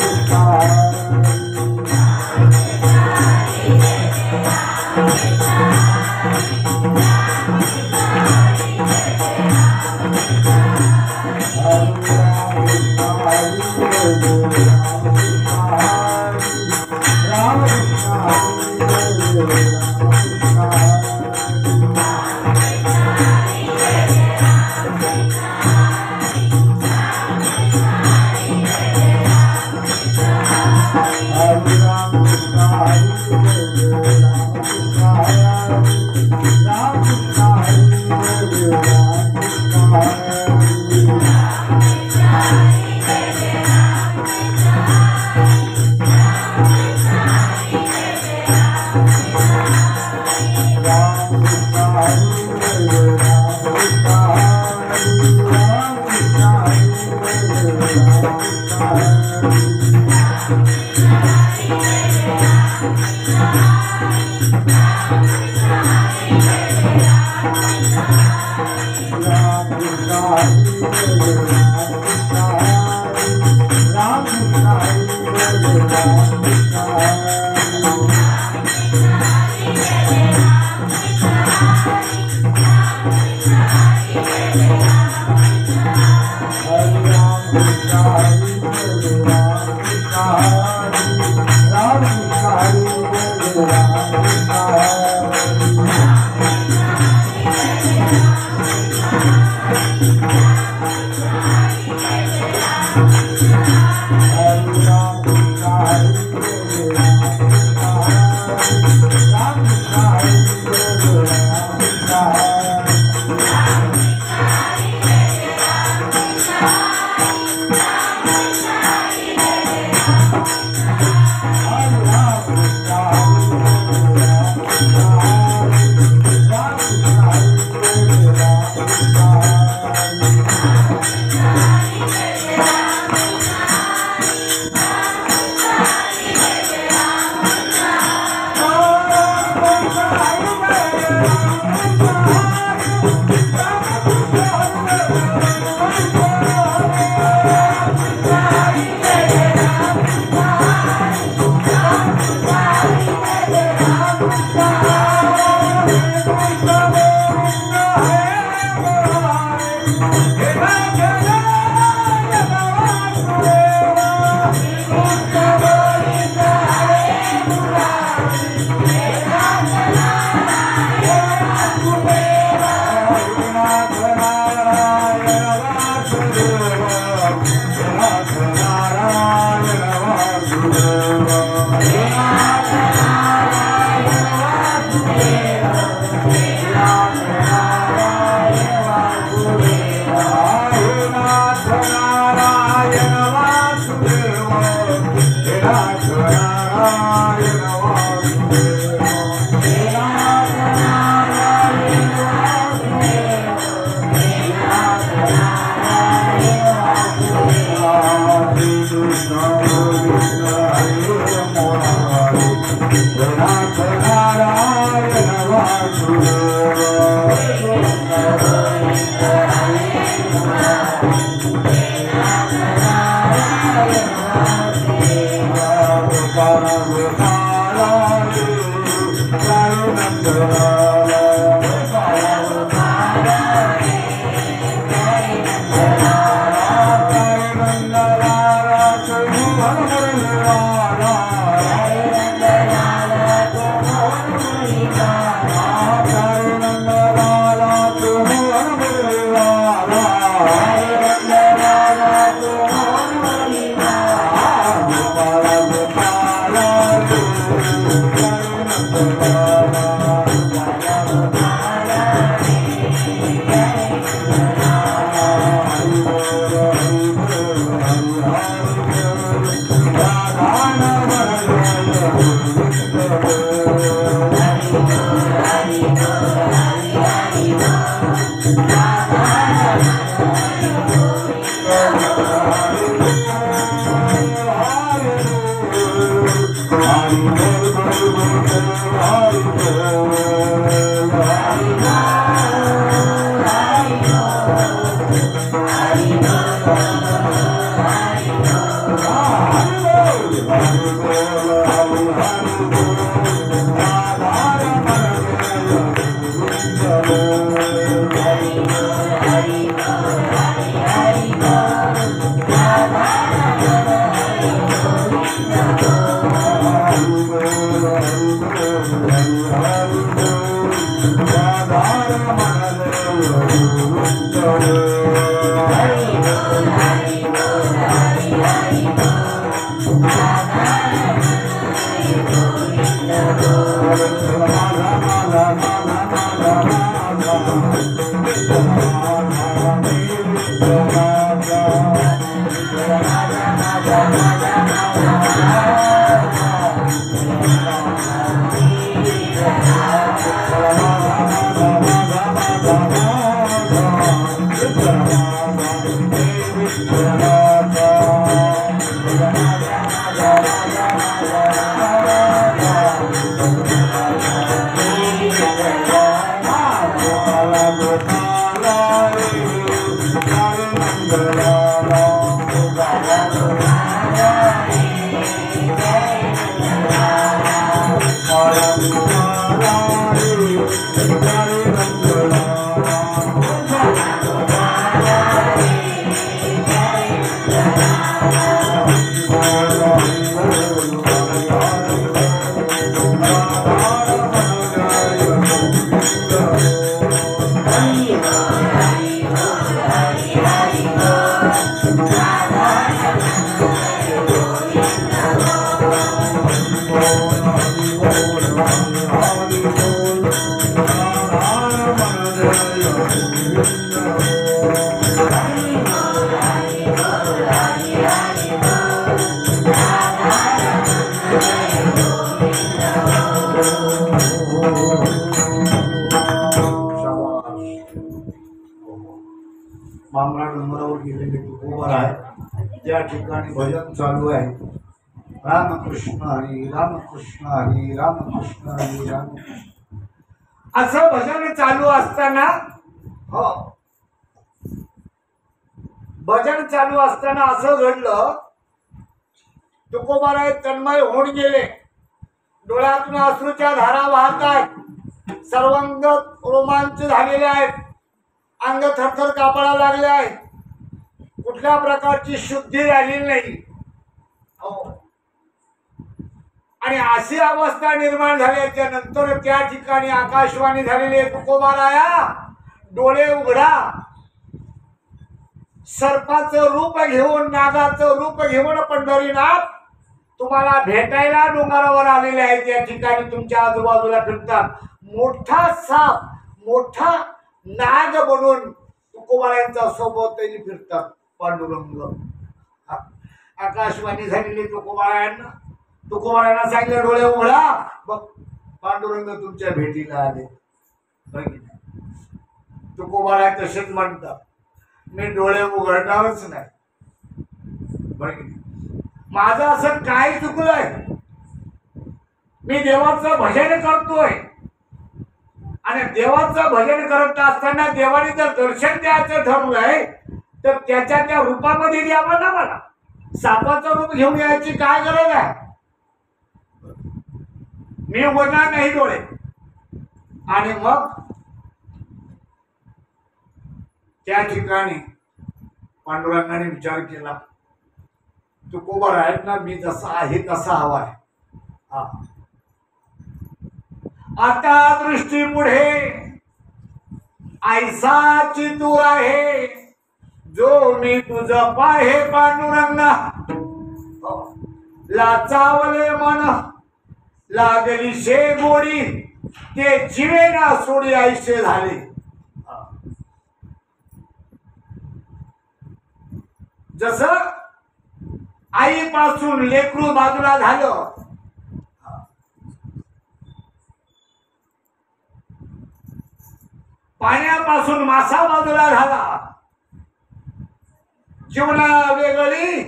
हरी, रामकृष्ण हरी जय जय, रामकृष्ण Thank you. मामरा डोंगरावर गेलेले तुकोबर आहे. त्या ठिकाणी भजन चालू आहे. रामकृष्ण हरी रामकृष्ण हरी रामकृष्ण हरी राम. असं भजन चालू असताना हो भजन चालू असताना असं घडलं, तुकोबाराय तन्मय होऊन गेले. डोळ्यातून अश्रूच्या धारा वाहत आहेत. सर्वांग रोमांच झालेले आहेत. अंग थरथर कापायला लागले आहेत. कुठल्या प्रकारची शुद्धी राहिलेली नाही. आणि अशी अवस्था निर्माण झाल्याच्या नंतर त्या ठिकाणी आकाशवाणी झालेली आहे, तुकोबाराया डोळे उघडा. सर्पाचं रूप घेऊन नागाचं रूप घेऊन पंढरीनाथ तुम्हाला भेटायला डोंगरावर आलेले आहेत. या ठिकाणी तुमच्या आजूबाजूला फिरतात. मोठा साप मोठा नाग बनून तुकोबारायांच्या सोबत फिरतात. पांडुरंग आकाशवाणी झालेली तुकोबारायांना तुकोबारांना सांगितलं डोळे उघडा, बघ पांडुरंग तुमच्या भेटीला आले. बरं की नाही? तुकोबाराय तसेच म्हणतात, मी डोळे उघडणारच नाही. बरं की नाही? माझं असं काय चुकलंय? मी देवाचं भजन करतोय आणि देवाचं भजन करत असताना देवाने जर दर्शन द्यायचं ठरलंय तर त्याच्या त्या रूपामध्ये द्यावं ना मला. सापाचं रूप घेऊन यायची काय गरज आहे? मी उघडणार नाही डोळे. आणि मग त्या ठिकाणी पांडुरंगाने विचार केला, तुकोबा आहेत ना, मी जसा आहे तसा हवाय. आता दृष्टी पुढे ऐसाची तू आहे, जो मी तुझं पाहे पांडुरंगा. लाचावले मन लागली शे गोडी, ते जीवे ना सोडी आईशे झाले. जसं आईपासून लेकरू बाजूला झालं, पाण्यापासून मासा बाजूला झाला, जीवना वेगळी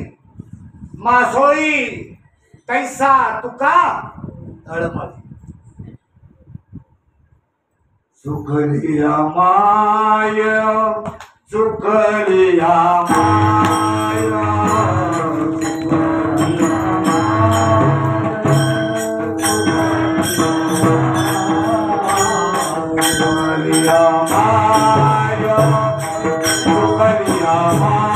मासोळी तैसा तुका तळमळी. सुखलिया माय सुखलिया माय सुखलिया माय सुखलिया माय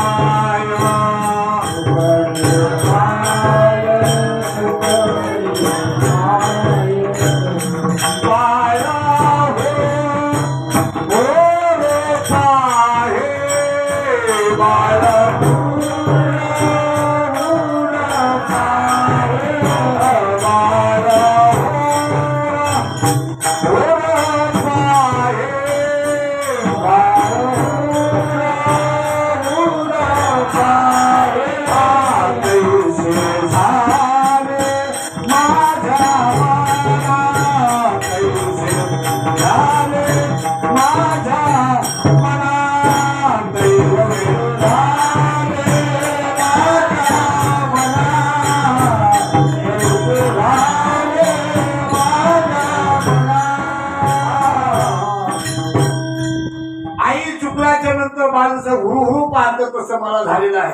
हुरू पाहत तसं मला झालेलं आहे.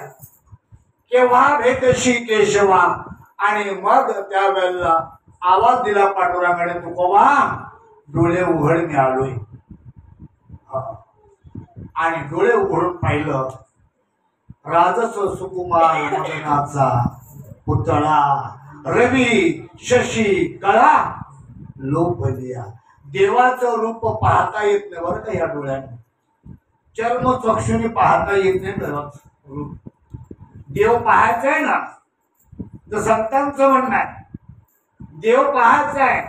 केव्हा भेटशी केशवा. आणि मग त्यावेळेला आवाज दिला पांडुरंगाने, तुकोबा डोळे उघड, मी आलोय. आणि डोळे उघडून पाहिलं, राजस सुकुमार मदनाचा पुतळा रवी शशी कळा लोपलिया. देवाचं रूप पाहता येत नाही बरं का या डोळ्याने, चर्म चक्षुनी पाहता येत नाही देवाचं रूप. देव पाहायचा आहे ना, तर संतांचं म्हणणं आहे देव पाहायचा आहे.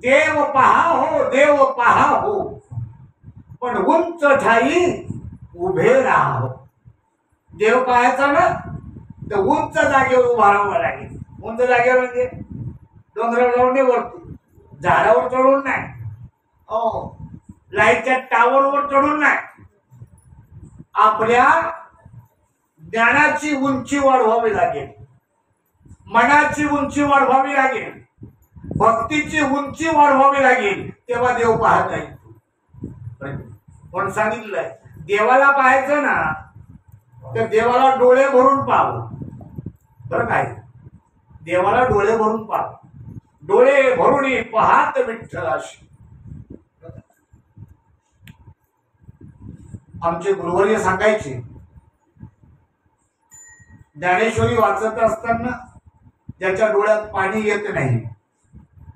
देव पहा हो, देव पहा हो, पण उंच ठाई उभे राहा हो. देव पाहायचा ना, तर उंच जागेवर उभा राहावं लागेल. उंच जागेवर म्हणजे डोंगरावर जाऊन नाही, वरती झाडावर चढून नाही, हो लाईटच्या टावरवर चढून नाही. आपल्या ज्ञानाची उंची वाढवावी लागेल, मनाची उंची वाढवावी लागेल, भक्तीची उंची वाढवावी लागेल, तेव्हा देव पाहता येईल. पण सांगितलंय देवाला पाहायचं ना, तर देवाला डोळे भरून पाहावं. बरं काय, देवाला डोळे भरून पाहावं. डोळे भरून पाहात विठ्ठलाशी. आमचे गुरुवर्य सांगायचे, ज्ञानेश्वरी वाचत असताना ज्याच्या डोळ्यात पाणी येत नाही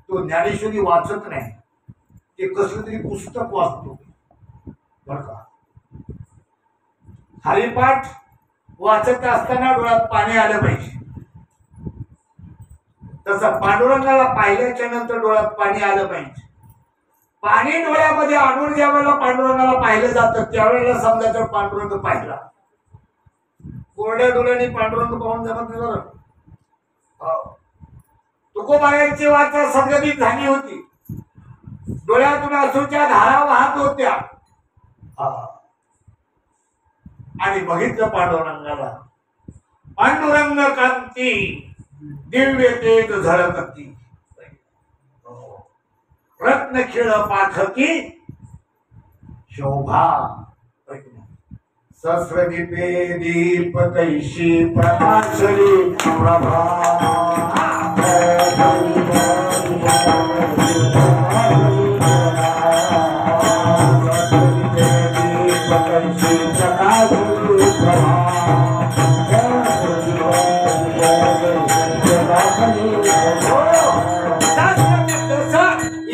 तो ज्ञानेश्वरी वाचत नाही, ते कसलं तरी पुस्तक वाचतो. बर का, हरिपाठ वाचत असताना डोळ्यात पाणी आलं पाहिजे. तसं पांडुरंगाला पाहिल्याच्या नंतर डोळ्यात पाणी आलं पाहिजे. पाणी डोळ्यामध्ये आणून ज्या वेळेला पांडुरंगाला पाहिलं जातं त्यावेळेला समजा तर पांडुरंग पाहिला. कोरड्या डोळ्याने पांडुरंग पाहून जमत नाही बरं. तुकोबारायांची वाचा संगतीत झाली होती. डोळ्यातून अश्रूच्या धारा वाहत होत्या. आणि बघितलं पांडुरंगाला. पांडुरंग कांती दिव्य तेज झळकती. रत्न खिळ पाखती शोभा. सहस्रदीपे दीप कैशी प्रकाशली प्रभा.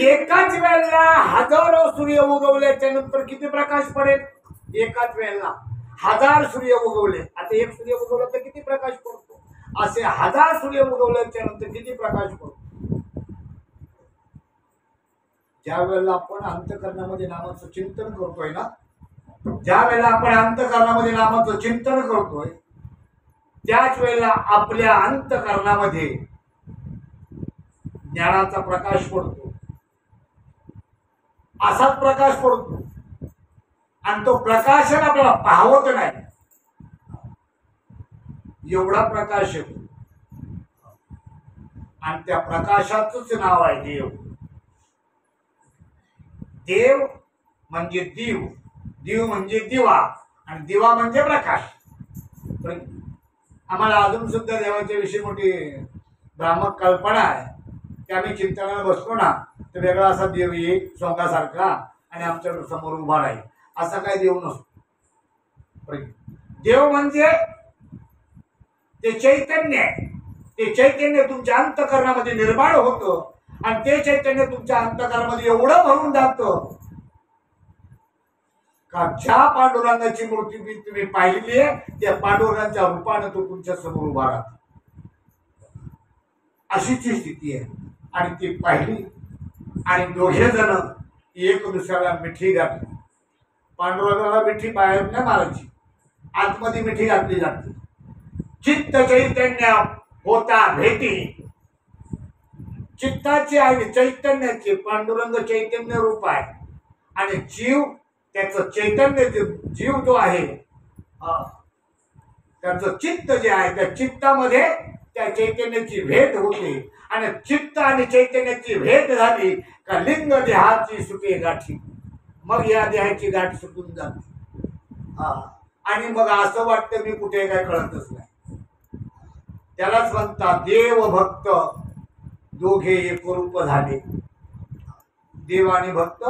एकाच वेळेला हजारो सूर्य उगवल्याच्या नंतर किती प्रकाश पडेल? एकाच वेळेला 1000 सूर्य उगवले. आता एक सूर्य उगवला तर किती प्रकाश पडतो? असे 1000 सूर्य उगवल्याच्या नंतर किती प्रकाश पडतो? ज्या वेळेला आपण अंतःकरणामध्ये नामाचं चिंतन करतोय ना, ज्या वेळेला आपण अंतःकरणामध्ये नामाचं चिंतन करतोय त्याच वेळेला आपल्या अंतःकरणामध्ये ज्ञानाचा प्रकाश पडतो. असाच प्रकाश पडतो आणि तो प्रकाश आपल्याला पाहवत नाही एवढा प्रकाश येतो. आणि त्या प्रकाशाचंच नाव आहे देव. देव म्हणजे दिव, दिव म्हणजे दिवा आणि दिवा म्हणजे प्रकाश. आम्हाला अजून सुद्धा देवाच्या विषयी मोठी भ्रामक कल्पना आहे की आम्ही चिंतनाला बसलो ना तर वेगळा असा देव येईल सोंगासारखा आणि आमच्या समोर उभा राहील. असा काय देव नसतो. देव म्हणजे ते चैतन्य आहे. ते चैतन्य तुमच्या अंतःकरणामध्ये निर्माण होतं आणि ते चैतन्य तुमच्या अंतःकरणामध्ये एवढं भरून जातं का ज्या पांडुरंगाची मूर्ती तुम्ही पाहिलेली आहे त्या पांडुरंगाच्या रूपाने तो तुमच्या समोर उभा राहतो. अशीची स्थिती आहे. आणि ती पाहिली आणि दोघे जण एक दुसऱ्याला मिठी घातली. पांडुरंगाला मिठी बाहेर नाही मारायची, आतमध्ये मिठी घातली जाते. चित्त चैतन्य होता भेटी. चित्ताची आहे चैतन्याची. पांडुरंग चैतन्य रूप आहे आणि जीव त्याचं चैतन्य जीव जो आहे त्याचं चित्त जे आहे त्या चित्तामध्ये त्या चैतन्याची भेट होते आणि चित्त आणि चैतन्याची भेट झाली का लिंग देहाची सुटे गाठी. मग या देहाची गाठ सुटून जाते. आणि मग असं वाटतं मी कुठे काय कळतच नाही. त्यालाच म्हणतात देव भक्त दोघे एकरूप झाले. देव आणि भक्त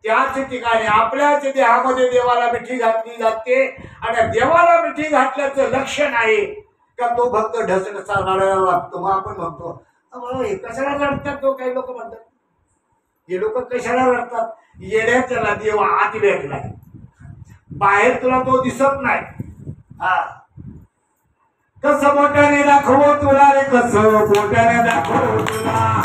त्याच ठिकाणी आपल्याच देहामध्ये देवाला मिठी घातली जाते आणि देवाला मिठी घातल्याचं लक्षण आहे का तो भक्त ढसढसा रडायला लागतो. मग आपण म्हणतो हे कशाला रडतात? तो काही लोक म्हणतात हे लोक कशाला रडतात? येड्यात त्याला देव आत भेटलाय, बाहेर तुला तो दिसत नाही. कसं मोठ्याने दाखवू तुला रे, कसं मोठ्याने दाखवू तुला,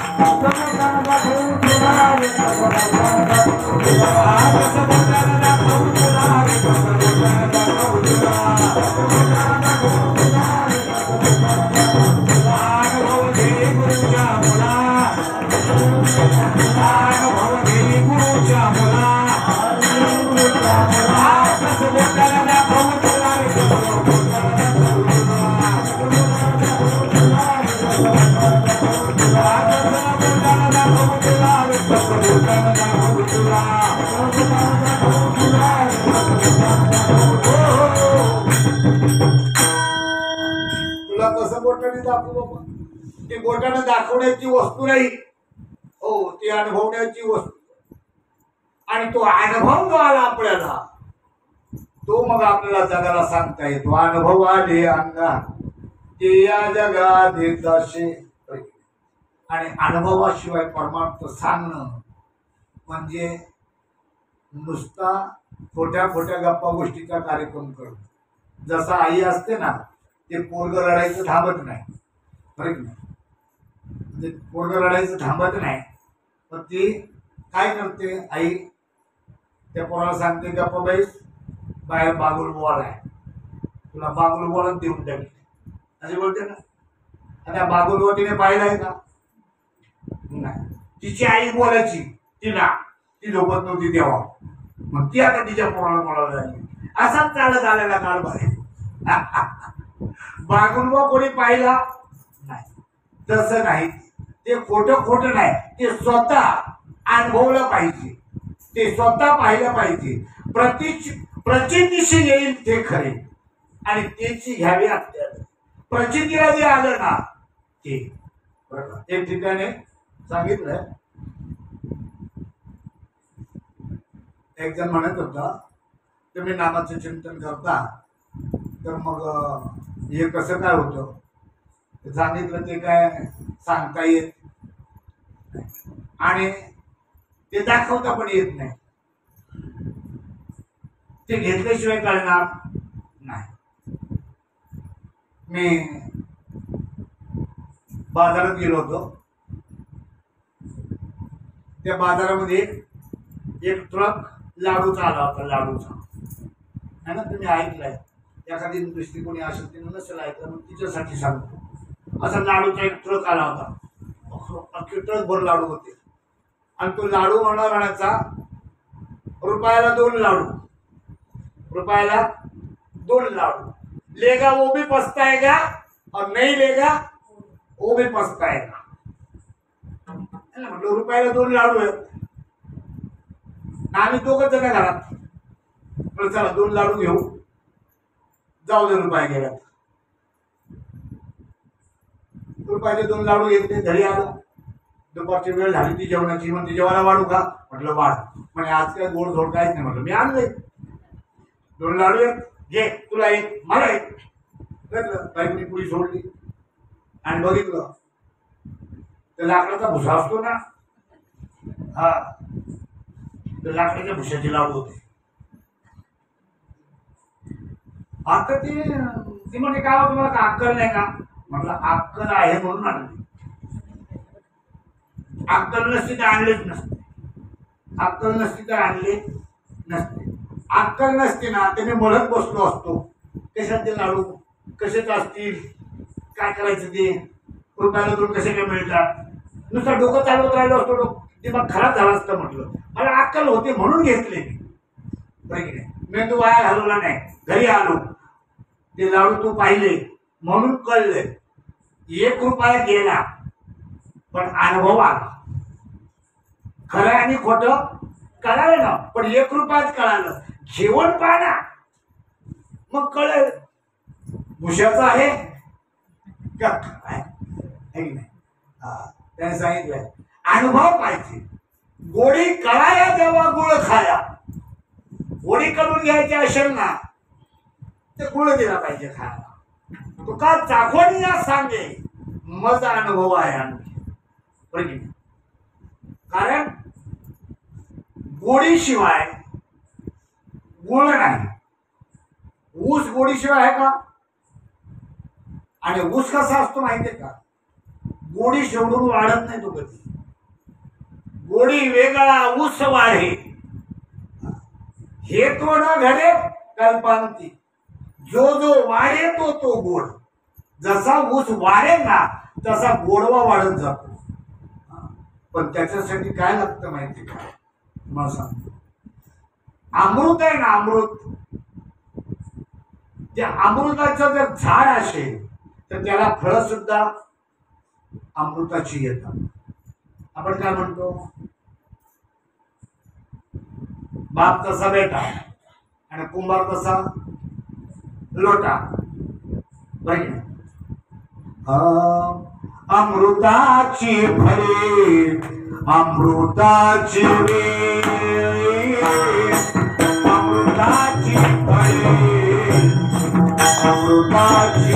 तुला कसं बोटाने दाखवू बाबा? ती बोटाने दाखवण्याची वस्तू नाही, हो ती अनुभवण्याची वस्तू. आणि तो अनुभव जो आला आपल्याला तो मग आपल्याला जगाला सांगता येतो. अनुभव आले अंगा ते या जगात येताशे. आणि अनुभवाशिवाय परमार्थ सांगणं म्हणजे नुसता खोट्या खोट्या गप्पा गोष्टीचा कार्यक्रम करणं. जसा आई असते ना ते पोरग रडायचं थांबत नाही, बरं नाही, पोरग रडायचं थांबत नाही. पण ती काय करते आई त्या पोराला सांगते गप्पा बाईस बाहेर बागुल बोल आहे, तुला बागुल बोलत देऊन टाकली असे बोलते ना. आणि त्या बागुलवतीने पाहिलंय का तिची आई बोलायची तिला, ती झोपत नव्हती तेव्हा, मग ती आता तिच्या पोराला बोलावं लागली. असाच चालत आलेला कारभार आहे. बागुलबा कोणी पाहिला नाही, तसं नाही. ते खोटं नाही, ते स्वतः अनुभवलं पाहिजे, ते स्वतः पाहिलं पाहिजे. प्रचितीशी येईल ते खरे आणि त्याची घ्यावी आपल्याला. प्रचितीला जे आलं ना ते एक ठिकाणी सांगितलं, एक जण म्हणत होता तुम्ही नामाचं चिंतन करता तर मग हे कसं काय होतं. सांगितलं ते काय सांगता येत आणि ते दाखवता पण येत नाही, ते घेतल्याशिवाय कळणार नाही. मी बाजारात गेलो होतो, त्या बाजारामध्ये एक ट्रक लाडूचा आला होता. लाडूचा है ना, तुम्ही ऐकलंय, एखादी दुसरी कोणी असेल तिने नसेल ऐकलं, मग तिच्यासाठी सांगतो. असा लाडूचा एक ट्रक आला होता, अख्खे ट्रक भर लाडू होते आणि तो लाडू म्हणायचा रुपयाला 2 लाडू, रुपयाला 2 लाडू, लेगा वो भी पछताएगा और नहीं लेगा वो भी पछताएगा. म्हटलं रुपयाला 2 लाडू आहेत, आम्ही दोघंच जण घरात, चला 2 लाडू घेऊ, जाऊ दे रुपये गेल्यात. रुपयाचे 2 लाडू घेतले, घरी आलो. दुपारची वेळ झाली ती जेवणाची, म्हणते जेवायला वाढू का, म्हटलं वाढ. म्हणजे आज काय गोड धोड काहीच नाही. म्हटलं मी आणले 2 लाडू आहेत, घे, तुला एक मला एक. बाईकनी पुढी सोडली आणि बघितलं तर लाकडाचा भुसा असतो ना, हा, तर लाकडाच्या भुशाचे लाडू होते. आता ती म्हणजे काय, तुम्हाला का अक्कल नाही का, म्हटलं अक्कल आहे म्हणून आणली, अक्कल नसती तर आणलेच नसते, अक्कल नसती तर आणले नसते. अक्कल नसते ना त्याने म्हणत बसलो असतो कशात ते लाडू कशाच असतील, काय करायचं ते, रुपयाला 2 कसे काय मिळतात, नुसतं डोकं चालवत राहिलो असतो, दिमाग खराब झाला असतं. म्हटलं मला अक्कल होते म्हणून घेतले मी, बरं की नाही. मेंदू वाया घालवला नाही. घरी आलो, ते लाडू तू पाहिले म्हणून कळले. 1 रुपया गेला पण अनुभव आला. खरं आणि खोटं कळालं ना, पण 1 रुपयात कळालं. जेवण पाहा मग कळेल भुशाचं आहे का काय नाही. त्याने सांगितलंय अनुभव पाहिजे. गोडी कळाया तेव्हा गुळ खाया. गोडी करून घ्यायची असेल ना तर गुळ दिला पाहिजे खायला. तो का चाखोनी या सांगे मजा अनुभव आहे आणखी, बरोबर. कारण गोडीशिवाय गुळ नाही. ऊस गोडीशिवाय आहे का, आणि ऊस कसा असतो माहितीये का, गोडी शेवडून वाढत नाही तो कधी. गोडी वेगळा ऊस वाढे, हे तो न घडे कल्पांती. जो जो वाढे तो तो गोड. जसा ऊस वाढेल ना तसा गोडवा वाढत जातो. पण त्याच्यासाठी काय लागतं माहिती का, मला सांगतो. अमृत आहे ना, अमृत, त्या अमृताचं जर झाड असेल तर त्याला फळं सुद्धा अमृताची येतात. आपण काय म्हणतो, बाप तसा बेटा आणि कुंभार तसा लोटा, बरोबर. अमृताची फळे अमृताची अमृताची फळे अमृताची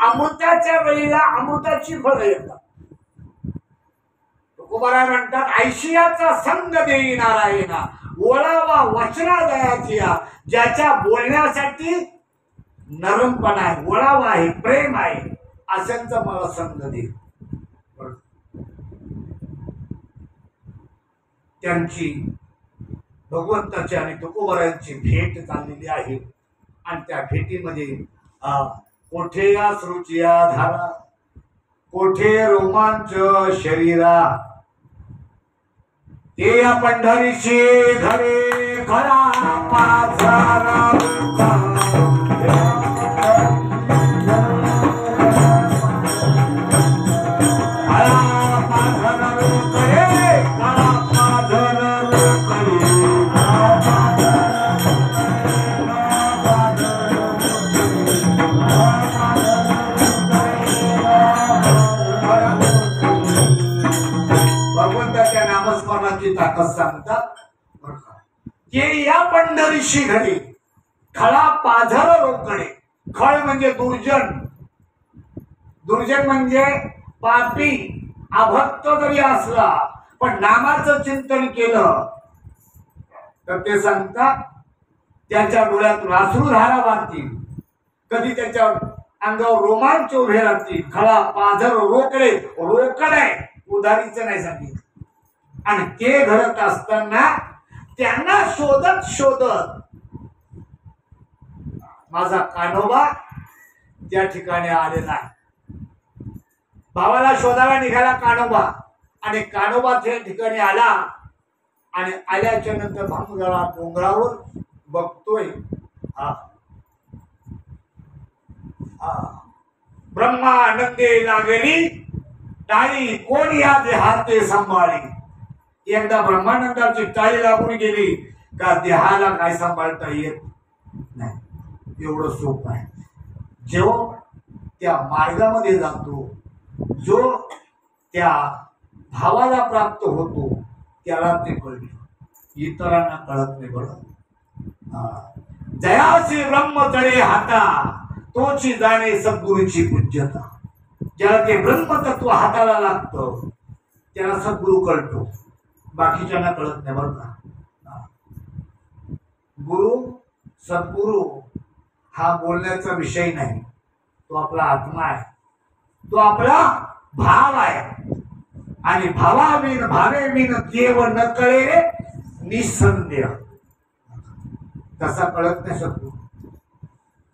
अमृताच्या वेळेला अमृताची फळं येतात. तुकोबाराय म्हणतात, ऐशियाचा संग देई नारायणा, ओळावा वचना दयाची, ज्याच्या बोलण्यासाठी नरमपणा आहे, ओळावा आहे, प्रेम आहे, अशांचा मला संग दे. त्यांची भगवंताची आणि तुकोबारायांची भेट चाललेली आहे. आणि त्या भेटीमध्ये कोठे या सृचिया धारा, कोठे रोमांच शरीरा, ते या पंढरीशी घरे खरा पाझरा. भगवंताच्या नामस्मरणाची ताकद सांगतात की या पंढरीशी घडी खळा पाझर रोकडे. खळ म्हणजे दुर्जन, दुर्जन म्हणजे पापी अभक्त जरी असला पण नामाचं चिंतन केलं तर ते सांगतात त्याच्या डोळ्यातून अश्रुधारा वाहतील, कधी त्याच्या अंगावर रोमांच उभे राहतील. खळा पाझर रोकडे, रोकड आहे, उधारीचं नाही सांगितलं. आणि ते घडत असताना त्यांना शोधत शोधत माझा कान्होबा त्या ठिकाणी आलेला आहे. भावाला शोधायला निघाला कान्होबा, आणि कान्होबा त्या ठिकाणी आला. आणि आल्याच्या नंतर भांगला डोंगरावर बघतोय, ब्रह्मा आनंदे लागली टाळी, कोण या देहाते सांभाळी. एकदा ब्रह्मानंदाची टाळी लागून गेली का देहाला काय सांभाळता येत नाही. एवढं सोपं आहे. जो त्या मार्गामध्ये जातो, जो त्या भावाला प्राप्त होतो त्याला ते कळतं, इतरांना कळत नाही. बरं, जयाची ब्रह्म तळे हाता, तोची जाणे सद्गुरूची पूज्यता. ज्याला ते ब्रह्मतत्व हाताला लागतं त्याला सद्गुरू कळतो, बाकीच्यांना कळत नाही. बरं का, गुरु सद्गुरू हा बोलण्याचा विषय नाही, तो आपला आत्मा आहे, तो आपला भाव आहे. आणि भावाविन भावेविन देव न कळे निसंदेह. तसा कळत नाही सद्गुरू.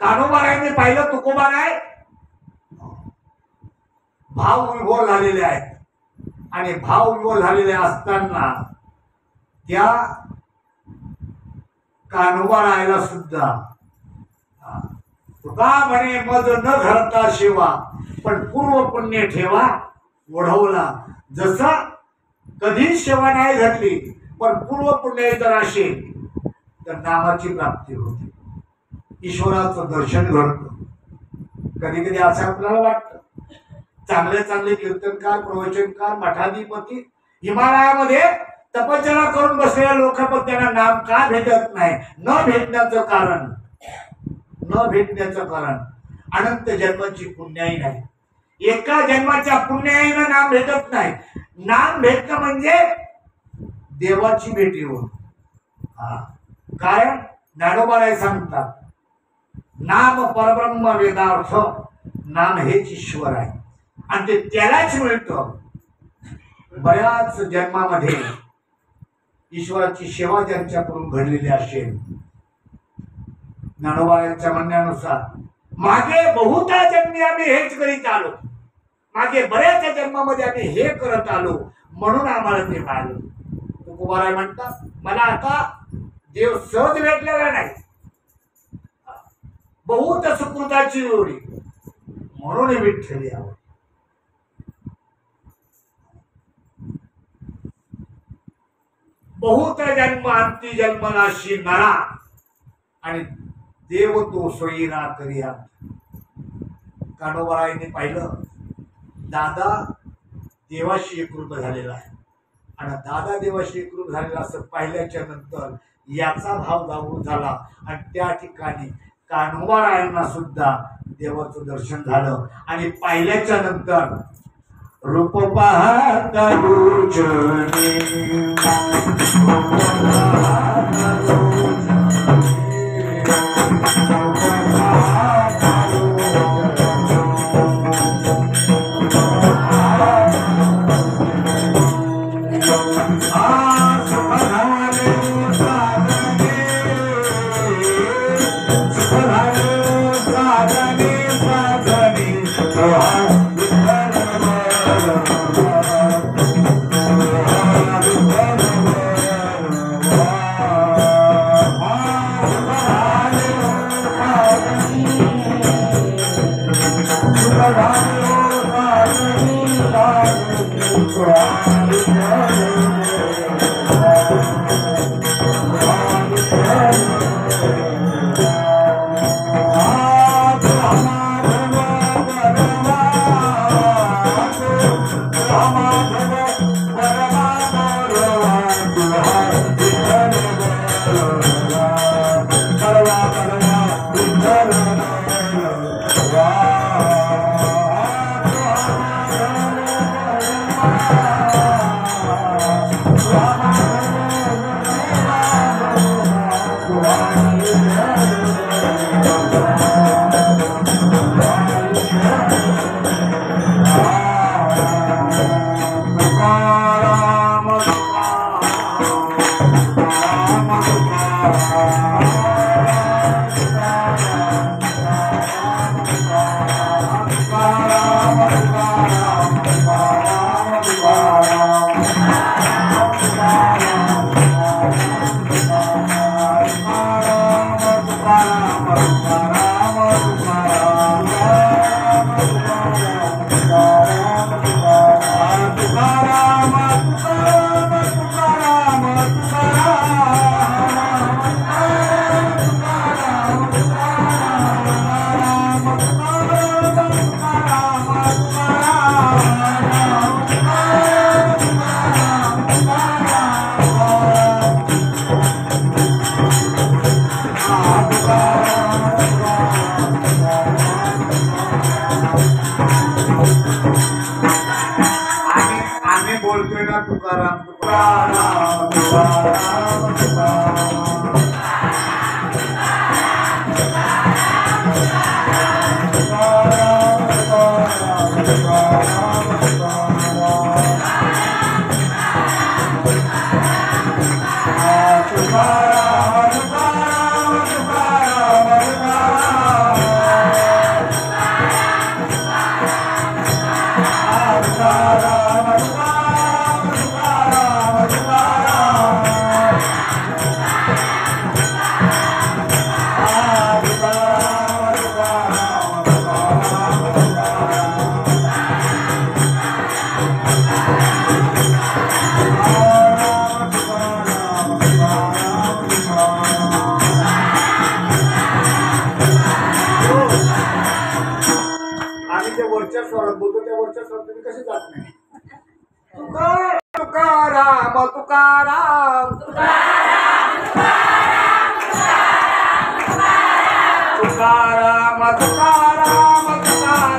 कान्होबारायांनी पाहिलं तुकोबाराय भाव विभोर झालेले आहेत. आणि भाव विभोर झालेले असताना त्या कान्होबारायला सुद्धा तुका म्हणे मज न घडता शिवा, पण पूर्व पुण्य ठेवा ओढवला. जसं कधी सेवा नाही घडली पण पूर्व पुण्य जर असेल तर नामाची प्राप्ती होते, ईश्वराचं दर्शन घडतं. कधी कधी असं आपल्याला वाटतं चांगले चांगले कीर्तनकार, प्रवचनकार, मठाधिपती हिमालयामध्ये तपश्चर्या करून बसलेल्या लोक पण त्यांना नाम का भेटत नाही? न भेटण्याचं कारण अनंत जन्माची पुण्याई नाही. एका जन्माच्या पुण्याईनं नाम भेटत नाही. नाम भेटणं म्हणजे देवाची भेटी होत. काय ज्ञानोबाराय सांगतात, नाम परब्रह्म वेदार्थ, नाम हेच ईश्वर आहे आणि ते त्यालाच मिळतं. बऱ्याच जन्मामध्ये ईश्वराची सेवा ज्यांच्याकडून घडलेली असेल, ज्ञानोबारायांच्या म्हणण्यानुसार मागे बहुता जन्मी आम्ही हेच करीत आलो, मागे बऱ्याच जन्मामध्ये आम्ही हे करत आलो म्हणून आम्हाला ते मिळालं. तुकोबाराय म्हणतात, मला आता देव सहज भेटलेला नाही, बहुत सुकृताची ओळी म्हणून विठ्ठली आवड. बहुत जन्म अंती जन्मनाशी नरा आणि देव तो सोयीना करिया. कान्होबारायांनी पाहिलं दादा देवाशी एकरूप झालेला आहे आणि दादा देवाशी एकरूप झालेला असं पाहिल्याच्या नंतर याचा भाव जागृत झाला आणि त्या ठिकाणी कान्होबारायांना सुद्धा देवाचं दर्शन झालं आणि पाहिल्याच्या नंतर रूप पाहता दुजने, तुकाराम तुकाराम तुकाराम तुकाराम तुकाराम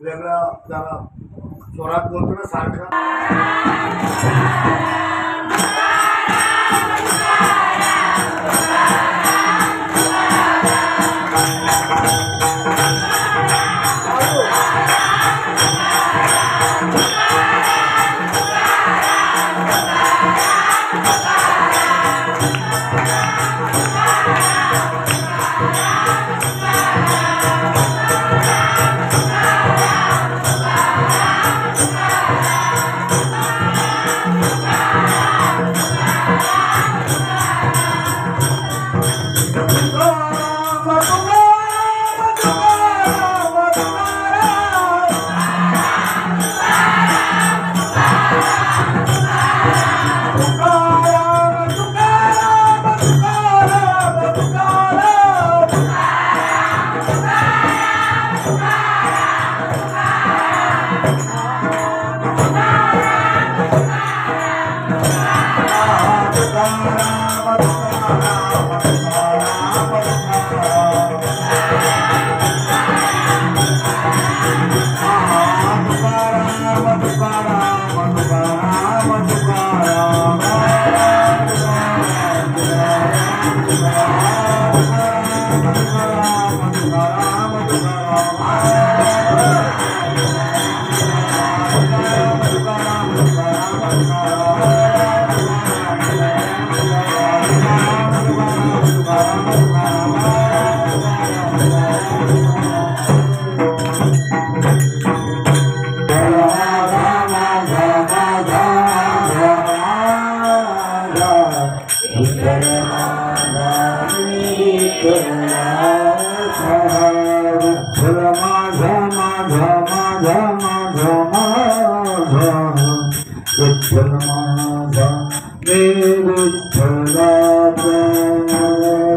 वेगळा जरा जोरात बोलतो ना सारखं विठ्ठल माझा विठ्ठलाचा विठ्ठल माझा माझा माझा माझा माझा विठ्ठल माझा मी विठ्ठलाचा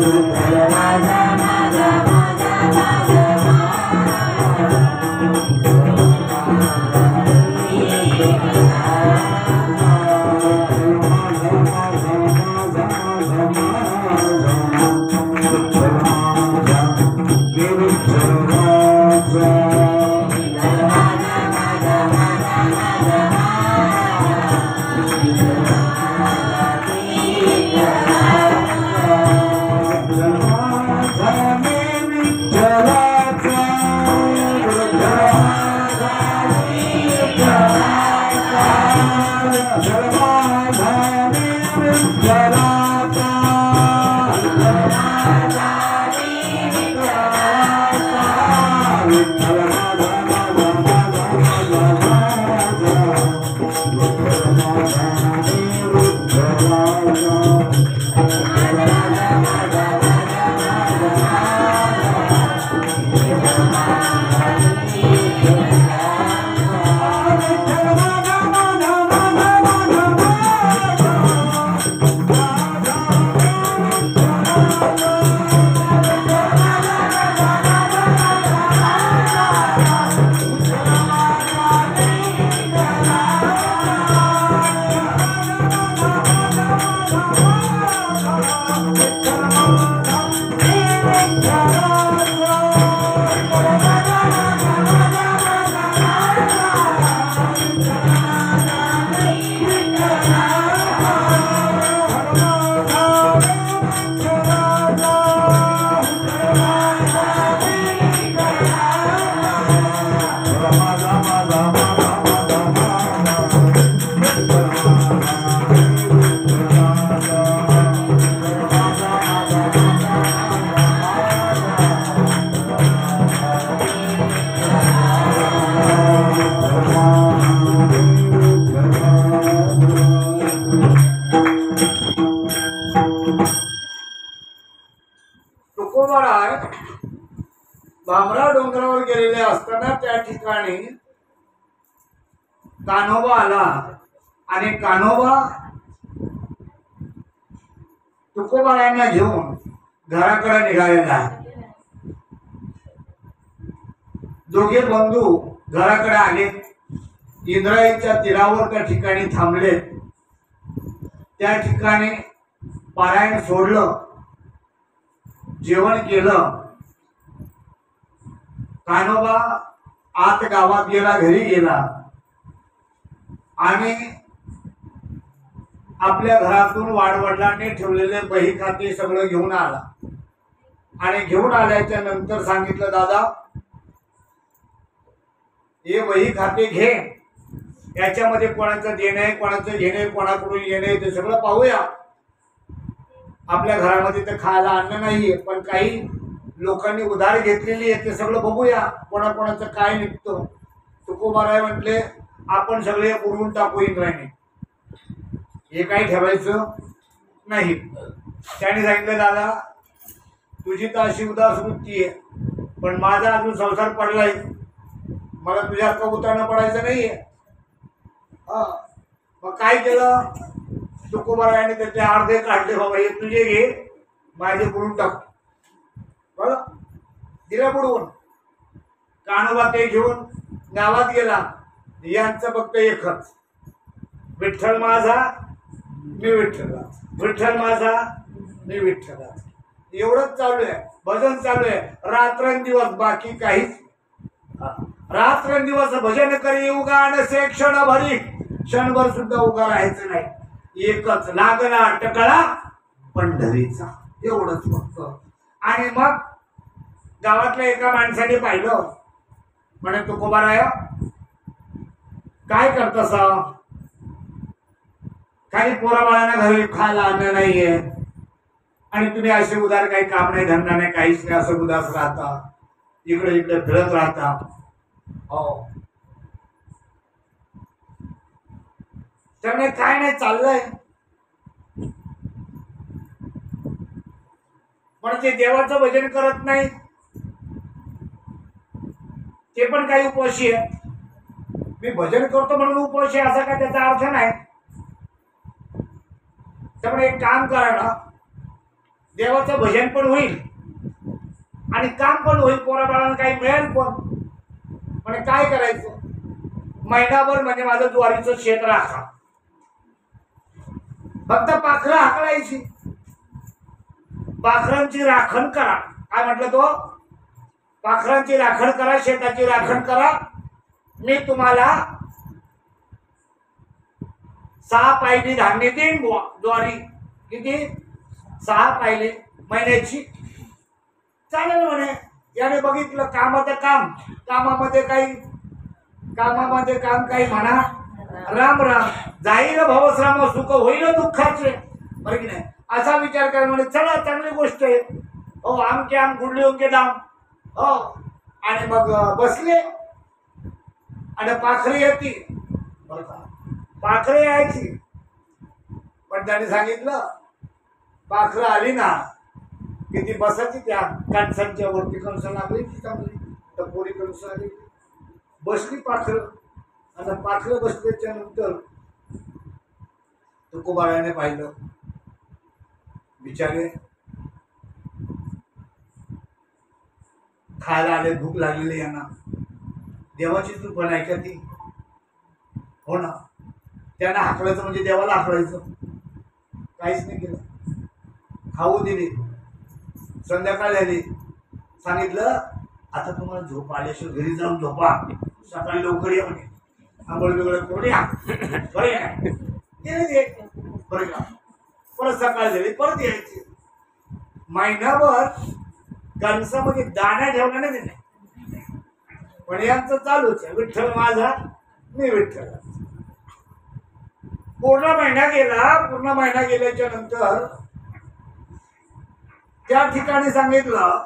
विठ्ठल माझा माझा माझा माझा भामराव डोंगरावर गेलेले असताना त्या ठिकाणी कान्होबा आला आणि कान्होबा तुकोबारायांना घेऊन घराकडे निघालेला. दोघे बंधू घराकडे आले. इंद्रायणीच्या तीरावर त्या ठिकाणी थांबले. त्या ठिकाणी पारायण सोडलं, जेवण केलं. कान्होबा आत गावात गेला, घरी गेला आणि आपल्या घरातून वाडवडिलांनी ठेवलेले बही खाते सगळं घेऊन आला. आणि घेऊन आल्याच्या नंतर सांगितलं, दादा हे बही खाते घे, याच्यामध्ये कोणाचं देणं आहे, कोणाचं घेणं आहे, कोणाकडून येणं आहे ते सगळं पाहूया. आपल्या घरामध्ये तर खायला अन्न नाहीये, पण काही लोकांनी उधार घेतलेली आहे, ते सगळं बघूया कोणाकोणाचं काय निघतं. तुकोबाराय म्हटले, आपण सगळे उडवून टाकू इंद्रायणी, हे काही ठेवायचं नाही. त्याने सांगितलं, दादा तुझी तर अशी उदास वृत्ती आहे, पण माझा अजून संसार पडलाय, मला तुझ्या कबुतानं पडायचं नाहीये. मग काय केलं, तुकोबारायाने त्याचे अर्धे काढले, बाबा हे तुझे घे, माझे बुडून टाक. बरं, दिला बुडवून. कान्होबा ते घेऊन गावात गेला. यांचं फक्त एकच, विठ्ठल माझा मी विठ्ठला, विठ्ठल माझा मी विठ्ठला, एवढंच चालू आहे. भजन चालू आहे रात्रंदिवस, बाकी काहीच. रात्रंदिवस भजन करी उगा से क्षण भरी, क्षणभर सुद्धा उगा राहायचं नाही. एकच लागला टकळा पंढरीचा, एवढंच फक्त. आणि मग गावातल्या एका माणसाने पाहिलं, म्हणे तुकोबाराय काय करतासा, काही पोराबाळांना घरी खायला अन्न नाहीये आणि तुम्ही असे उदार, काही काम नाही, धंदा नाही, काहीच नाही, असं उदास राहता, इकडे इकडे फिरत राहता. हो, त्यामुळे काय नाही चाललंय. म्हणजे देवाचं भजन करत नाही ते पण काही उपवासी आहे. मी भजन करतो म्हणून उपवासी असा काय त्याचा अर्थ नाही. त्यामुळे एक काम करा ना, देवाचं भजन पण होईल आणि काम पण होईल, पोराबाळांना काही मिळेल पण. म्हणजे काय करायचं, महिनाभर म्हणजे माझं ज्वारीचं शेत राखा, फक्त पाखरं हाकलायची, पाखरांची राखण करा. काय म्हटलं तो, पाखरांची राखण करा, शेताची राखण करा. मी तुम्हाला 6 पायली धान्य देईन, ज्वारी किती, 6 पायले महिन्याची. चालेल म्हणे. याने बघितलं कामाचं काम, कामामध्ये काम काही म्हणा, राम राम जाईल भवश्राम सुख होईल दुःखाचे, बरं की नाही, असा विचार करा. म्हणजे चला चांगली गोष्ट आहे, हो आमके आम गुडले ओके दाम, हो. आणि मग बसले आणि पाखरे येते, बरं का, पाखरे यायची. पण त्याने सांगितलं पाखरं आली ना की ती बसायची त्या कणसांच्या वरती. कणस लागली ती चांगली, तर पोरी कणस आली, बसली पाखरं. आता पाखरं बसल्याच्या नंतर तुकोबाराने पाहिलं, बिचारे खायला आले, भूक लागलेली यांना. देवाची चूक पण आहे का ती, हो ना. त्यांना हाकलायचं म्हणजे देवाला हाकलायचं, काहीच नाही केलं. खाऊ दिली, संध्याकाळ झाली, सांगितलं आता तुम्हाला झोप आल्याशिवाय घरी जाऊन झोपा, सकाळी लवकर या म्हणे, आंघोळ बिघोळ करून या, बरं का. बरं का, परत सकाळ झाली, परत यायची. महिनाभर कणसामध्ये दाण्या ठेवला नाही त्याने, पण यांचं चालूच आहे, विठ्ठल माझा मी विठ्ठल. पूर्ण महिना गेला. पूर्ण महिना गेल्याच्या नंतर त्या ठिकाणी सांगितलं,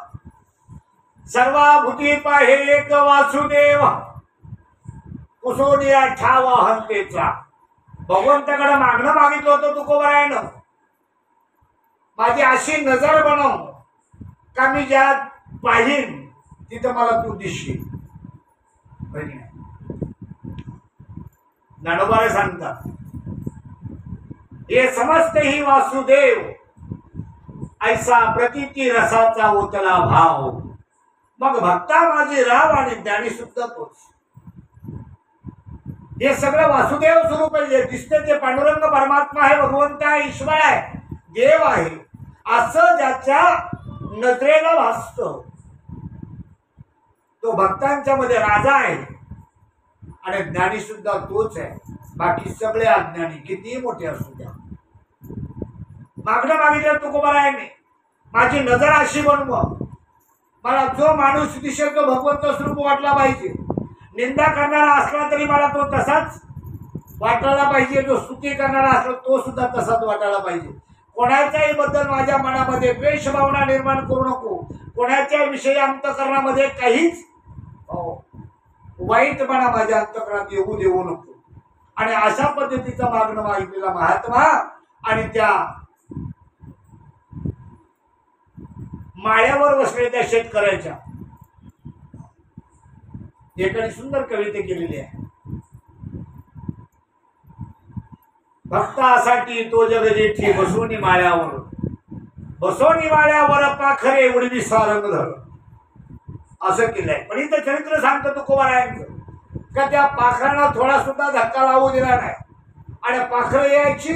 सर्वभूती पाहे एक वासुदेव, कुसोनिया ठावा हंतेचा. भगवंताकडे मागणं मागितलं होतं तुकोबारायनं, माझी अशी नजर बनव का मी ज्यात पाहीन तिथं मला तू दिसशील. ज्ञानोबा सांगतात, हे समजते ही वासुदेव, ऐसा प्रतीती रसाचा ओतला भाव. मग भक्ता माझे राव आणि ज्ञानी सुद्धा तोच. हे सगळं वासुदेव स्वरूप आहे, दिसते ते पांडुरंग परमात्मा आहे, भगवंत आहे, ईश्वर आहे, देव आहे, असं ज्याच्या नजरेला भासत तो भक्तांच्या मध्ये राजा आहे. आणि ज्ञानी सुद्धा तोच आहे. बाकी सगळे अज्ञानी कितीही मोठे असू द्या. मागणं मागितलं तुकोबारायाने, माझी नजर अशी बनव, मला जो माणूस दिसेल तो भगवंत स्वरूप वाटला पाहिजे. निंदा करणारा असला तरी मला तो तसाच वाटायला पाहिजे, जो स्तुती करणारा असला तो सुद्धा तसाच वाटायला पाहिजे. कोणाच्याही बद्दल माझ्या मनामध्ये द्वेष भावना निर्माण करू नको, कोणाच्या विषयी अंतःकरणामध्ये काहीच वाईटपणा माझ्या अंतःकरणात येऊ देऊ नको. आणि अशा पद्धतीचा मागणं मागितलेला महात्मा आणि त्या माळ्यावर बसलेल्या शेतकऱ्याच्या एकाने सुंदर कविता केलेली आहे. भक्तासाठी तो जग जेठी बसोनी माळ्यावर, बसोनी माळ्यावर पाखरे उडवी सारंग धर, असं केलंय. पण इथं चरित्र सांगतो तुकोबारायांचं का त्या पाखरांना थोडा सुद्धा धक्का लावू दिला नाही. आणि पाखरं यायची,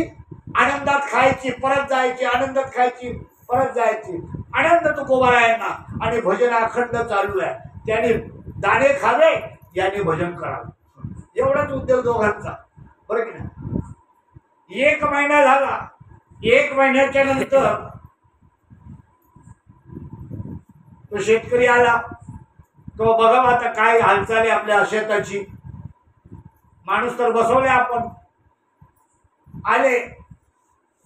आनंदात खायची, परत जायची, आनंदात खायची, परत जायची. आनंद तुकोबारायांना. आणि भजन अखंड चालू आहे. त्याने दाणे खावे, याने भजन करावं, एवढाच उद्योग दोघांचा, बरं की नाही. 1 महिना झाला. 1 महिन्याच्या नंतर तो शेतकरी आला. तो बघा आता काय हालचाल आहे आपल्या शेताची. माणूस तर बसवले आपण. आले,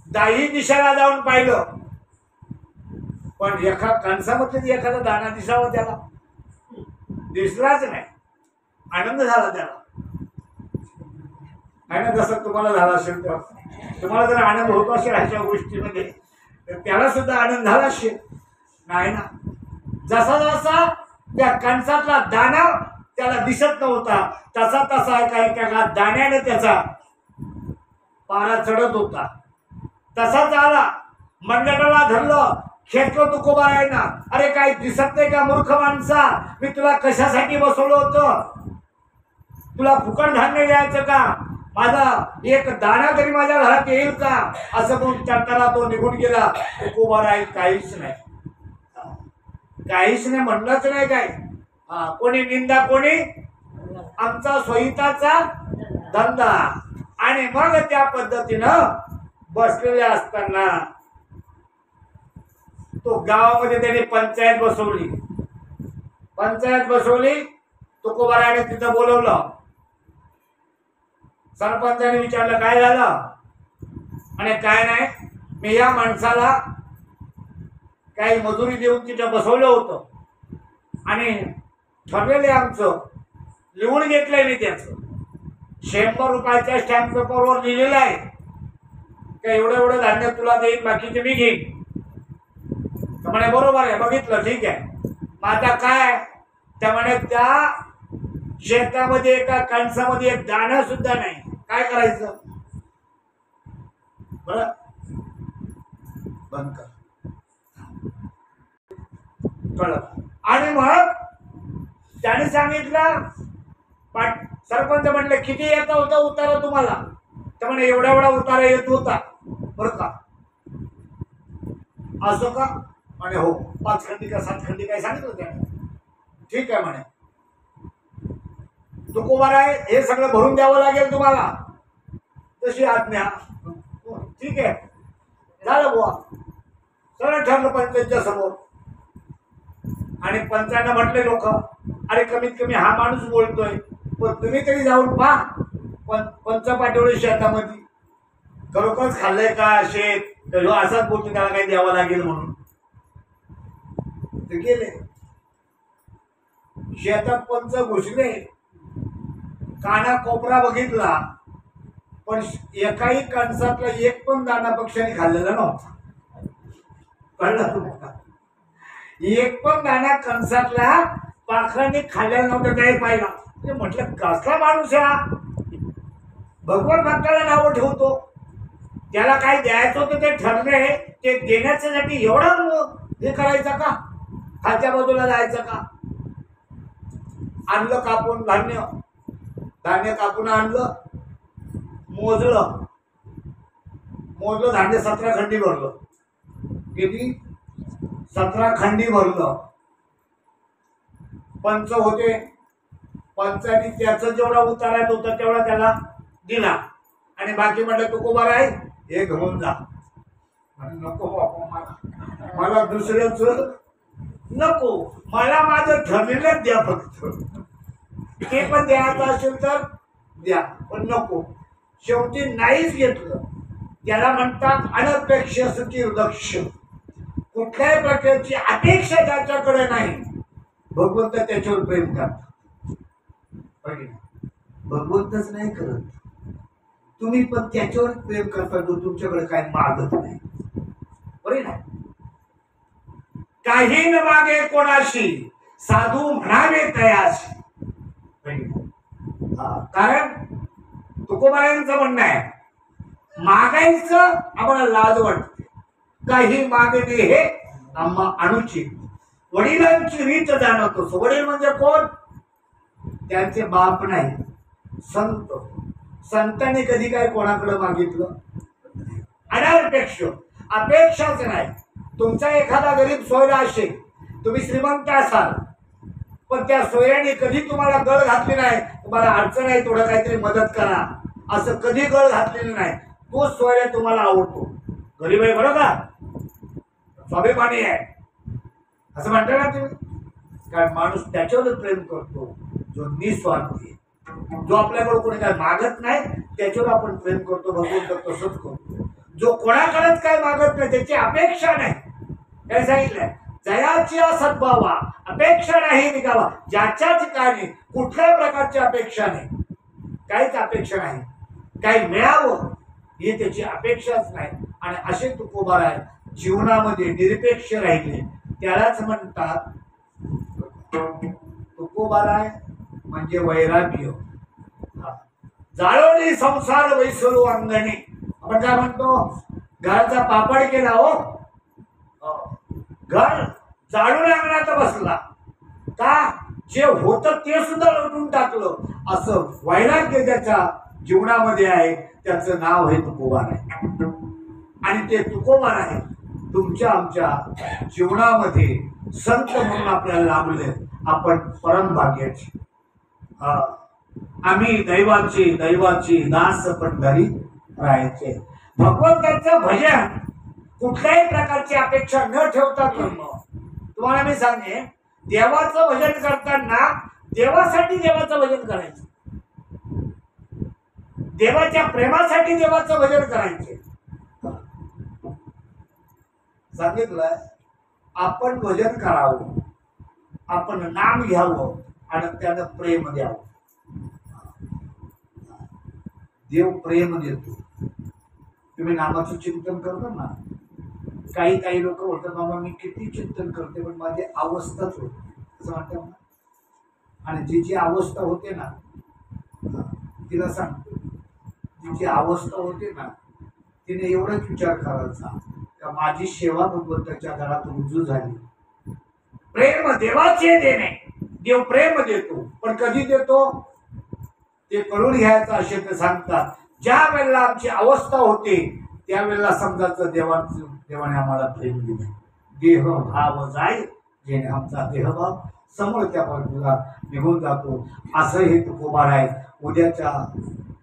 दाही दिशेला जाऊन पाहिलं, पण एका कणसामध्ये एखादा दाणा दिसावा त्याला, दिसलाच नाही. आनंद झाला त्याला. आनंद जसं तुम्हाला झाला असेल तेव्हा तुम्हाला जर आनंद होतो असेल अशा गोष्टीमध्ये, तर त्याला सुद्धा आनंद झाला असेल. नाही ना. जसा जसा त्या कणसातला दाणा त्याला दिसत नव्हता तसा तसा एका दाण्याने त्याचा पारा चढत होता. तसाच आला मंडळाला धरलं, खेचलं तुकोबा आहे ना. अरे काय दिसत नाही का मूर्ख माणसा, मी तुला कशासाठी बसवलं होतं? तुला फुकट धान्य द्यायचं का? माझा एक दाणा तरी माझ्या घरात येईल का? असं म्हणून त्याला तो निघून गेला. तुकोबा आहे काहीच नाही, काहीच नाही म्हणलंच नाही काय. कोणी निंदा, कोणी आमचा सोयीताचा धंदा. आणि मग त्या पद्धतीनं बसलेले असताना तो गावामध्ये त्याने पंचायत बसवली. पंचायत बसवली, तुकोबाराने तिथं बोलवलं. सरपंचाने विचारलं काय झालं? आणि काय नाही, मी या माणसाला काही मजुरी देऊन तिथं बसवलं होतं आणि ठरलेलं आमचं लिहून घेतलंय मी. त्याचं 100 रुपयाच्या स्टॅम्प पेपरवर लिहिलेलं आहे का एवढं एवढं धान्य तुला देईन, बाकीचे मी घेईन. म्हणे बरोबर आहे, बघितलं, ठीक आहे. मग आता काय? त्यामुळे त्या शेतामध्ये एका कणसामध्ये एक दाणा सुद्धा नाही. काय करायचं? बरं बंद कर. कळलं? आणि मग त्याने सांगितलं, सरपंच म्हटले किती येत होता उतारा तुम्हाला? तर म्हणे एवढा एवढा उतारा येत होता. बरं का? असं का? म्हणे हो. 5 खंडी का 7 खंडी काय सांगितलं त्याने. ठीक आहे म्हणे. तुकोबार आहे, हे सगळं भरून द्यावं लागेल तुम्हाला, तशी आज्ञा. ठीक आहे, झालं बुवा. सगळं ठरलं पंचायतच्या समोर. आणि पंचांना म्हटले लोक, अरे कमीत कमी हा माणूस बोलतोय, पण तुम्ही तरी जाऊन पहा पंच पाठवले शेतामध्ये, खरोखरच खाल्लंय का शेत? असाच बोलतो, त्याला काही द्यावं लागेल म्हणून. ते गेले शेतात. पंच घुसले, काना कोपरा बघितला, पण एकाही कणसातला एक पण दाणा पक्ष्याने खाल्लेला नव्हता. कळलं? एक पण दाणा कणसातला पाखरांनी खाल्लेला नव्हता. काही पाहिला. म्हटलं कसला माणूस हा, भगवान भक्ताला नावं ठेवतो. त्याला काय द्यायचं होतं ते ठरले, ते देण्याच्यासाठी एवढं हे करायचं का? खालच्या बाजूला जायचं का? आणलं कापून धान्य, धान्य कापून आणलं, मोजलं धान्य 17 खंडी भरलं. किती? 17 खंडी भरलं. पंच होते, पंचाने त्याचं जेवढा उतारायचं होतं तेवढा त्याला दिला. आणि बाकी म्हटलं तुकोबार आहे, हे घेऊन जा. नको बाबा, मला दुसऱ्याच नको, मला माझं ठरलेलं द्या फक्त. ते पण द्यायचं असेल तर द्या, पण नको. शेवटी नाहीच घेतलं. त्याला म्हणतात अनपेक्षित लक्ष. कुठल्याही प्रकारची अपेक्षा ज्याच्याकडे नाही, भगवंत त्याच्यावर प्रेम करतात. भगवंतच नाही करत, तुम्ही पण त्याच्यावर प्रेम करता जो तुमच्याकडे काय मागत नाही. बरे ना? काही न मागे कोणाशी, साधू म्हणावे तयाशी. कारण तुकोबारायांचं म्हणणं आहे, मागायचं आम्हाला लाज वाटते, काही मागणे हे आम्हा अनुचित. वडिलांची रीत जाणवतो. वडील म्हणजे कोण? त्यांचे बाप नाही, संत. संतांनी कधी काय कोणाकडे मागितलं? अनापेक्षा, अपेक्षाच नाही. तुमचा एखादा गरीब सोयरा असेल, तुम्ही श्रीमंत असाल, पण त्या सोयऱ्याने कधी तुम्हाला गळ घातली नाही, तुम्हाला अडचण आहे थोडं काहीतरी मदत करा, असं कधी गळ घातलेलं नाही. तो सोयऱ्या तुम्हाला आवडतो. गरीब आहे बरं का, स्वाभिमानी आहे असं म्हणता ना तुम्ही. कारण माणूस त्याच्यावर प्रेम करतो जो निस्वार्थी, जो आपल्याकडे कोणी काय मागत नाही त्याच्यावर आपण प्रेम करतो. भगवंत तसंच करतो. जो कोणाकडेच काय मागत नाही, त्याची अपेक्षा नाही. काय सांगितलंय? जयाची सद्भावा, अपेक्षा नाही निघावा. ज्याच्या ठिकाणी कुठल्याही प्रकारची अपेक्षा नाही, काहीच अपेक्षा नाही, काही मिळावं ही त्याची अपेक्षाच नाही. आणि असे तुकोबार आहे, जीवनामध्ये निरपेक्ष राहिले. त्यालाच म्हणतात तुकोबाराय म्हणजे वैराग्य. जाळोनी संसार वैसरू अंगणी. आपण काय म्हणतो, घराचा पापड केला हो, घर जाळून अंगणात बसला का, जे होतं ते सुद्धा लुटून टाकलं. असं वैराग्य ज्याच्या जीवनामध्ये आहे त्याचं नाव आहे तुकोबार आहे. आणि ते तुकोबार आहे तुमच्या आमच्या जीवनामध्ये संत म्हणून आपल्याला लाभले. आपण परमभाग्याची, आम्ही दैवाची दास पंढरी राहायचे. भगवंताचं भजन कुठल्याही प्रकारची अपेक्षा न ठेवता करणं. तुम्हाला मी सांगे, देवाचं भजन करताना देवासाठी देवाचं भजन करायचं, देवाच्या प्रेमासाठी देवाचं भजन करायचे. सांगितलंय आपण भजन करावं, आपण नाम घ्यावं आणि त्यानं प्रेम द्यावं. देव प्रेम देतो. तुम्ही नामाचं चिंतन करता ना, काही लोक बोलतात बाबा मी किती चिंतन करते पण माझी अवस्थाच होते, असं वाटतं ना. आणि जिची अवस्था होते ना, तिला सांगतो, जिची अवस्था होते ना तिने एवढाच विचार करायचा का माझी सेवा भगवंताच्या घरात रुजू झाली. प्रेम देवाचे देणे, देव प्रेम देतो, पण कधी देतो ते कळून घ्यायचं. असे ते सांगतात, ज्या वेळेला आमची अवस्था होते त्यावेळेला समजायचं देवाने आम्हाला प्रेम दिले. देह भाव जाय जेणे आमचा देहभाव समोर त्या बाजूला निघून जातो. असं हे तुकोबार आहे. उद्याच्या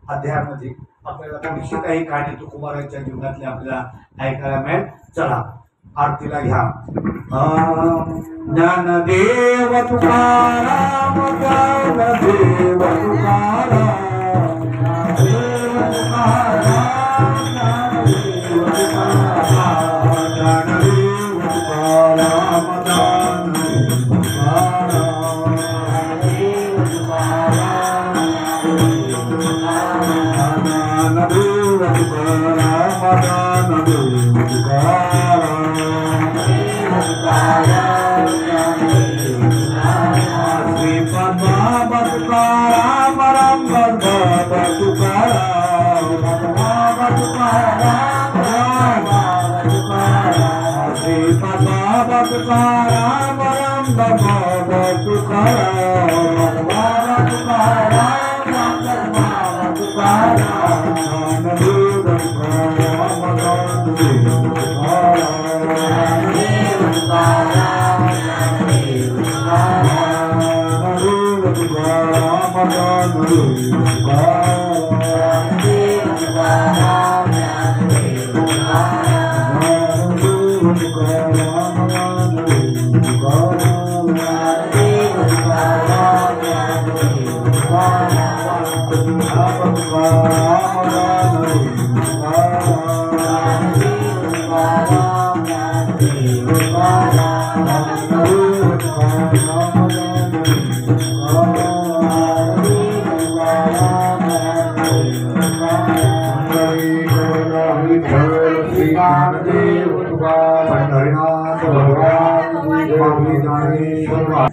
अध्यायामध्ये आपल्याला थोडीशी काही कहाणी तुकोबाराच्या जीवनातल्या आपल्याला ऐकायला मिळेल. चला आरतीला घ्या. ज्ञानदेव तुकाराम, ज्ञानदेव तुकाराम, ज्ञानदेव तुकाराम, ज्ञानदेव तुकाराम, ज्ञानदेव तुकाराम, ज्ञानदेव तुकाराम, ज्ञानदेव तुकाराम, ज्ञानदेव तुकाराम, श्रीपाद बाबा तुकाराम, राम बाबा तुकाराम, बाबा तुकाराम, राम तुकाराम, श्रीपाद बाबा तुकाराम, राम बाबा तुकाराम, बाबा तुकाराम, बाबा तुकाराम, ज्ञानदेव तुकाराम, ज्ञानदेव पंढरीनाथ भगवान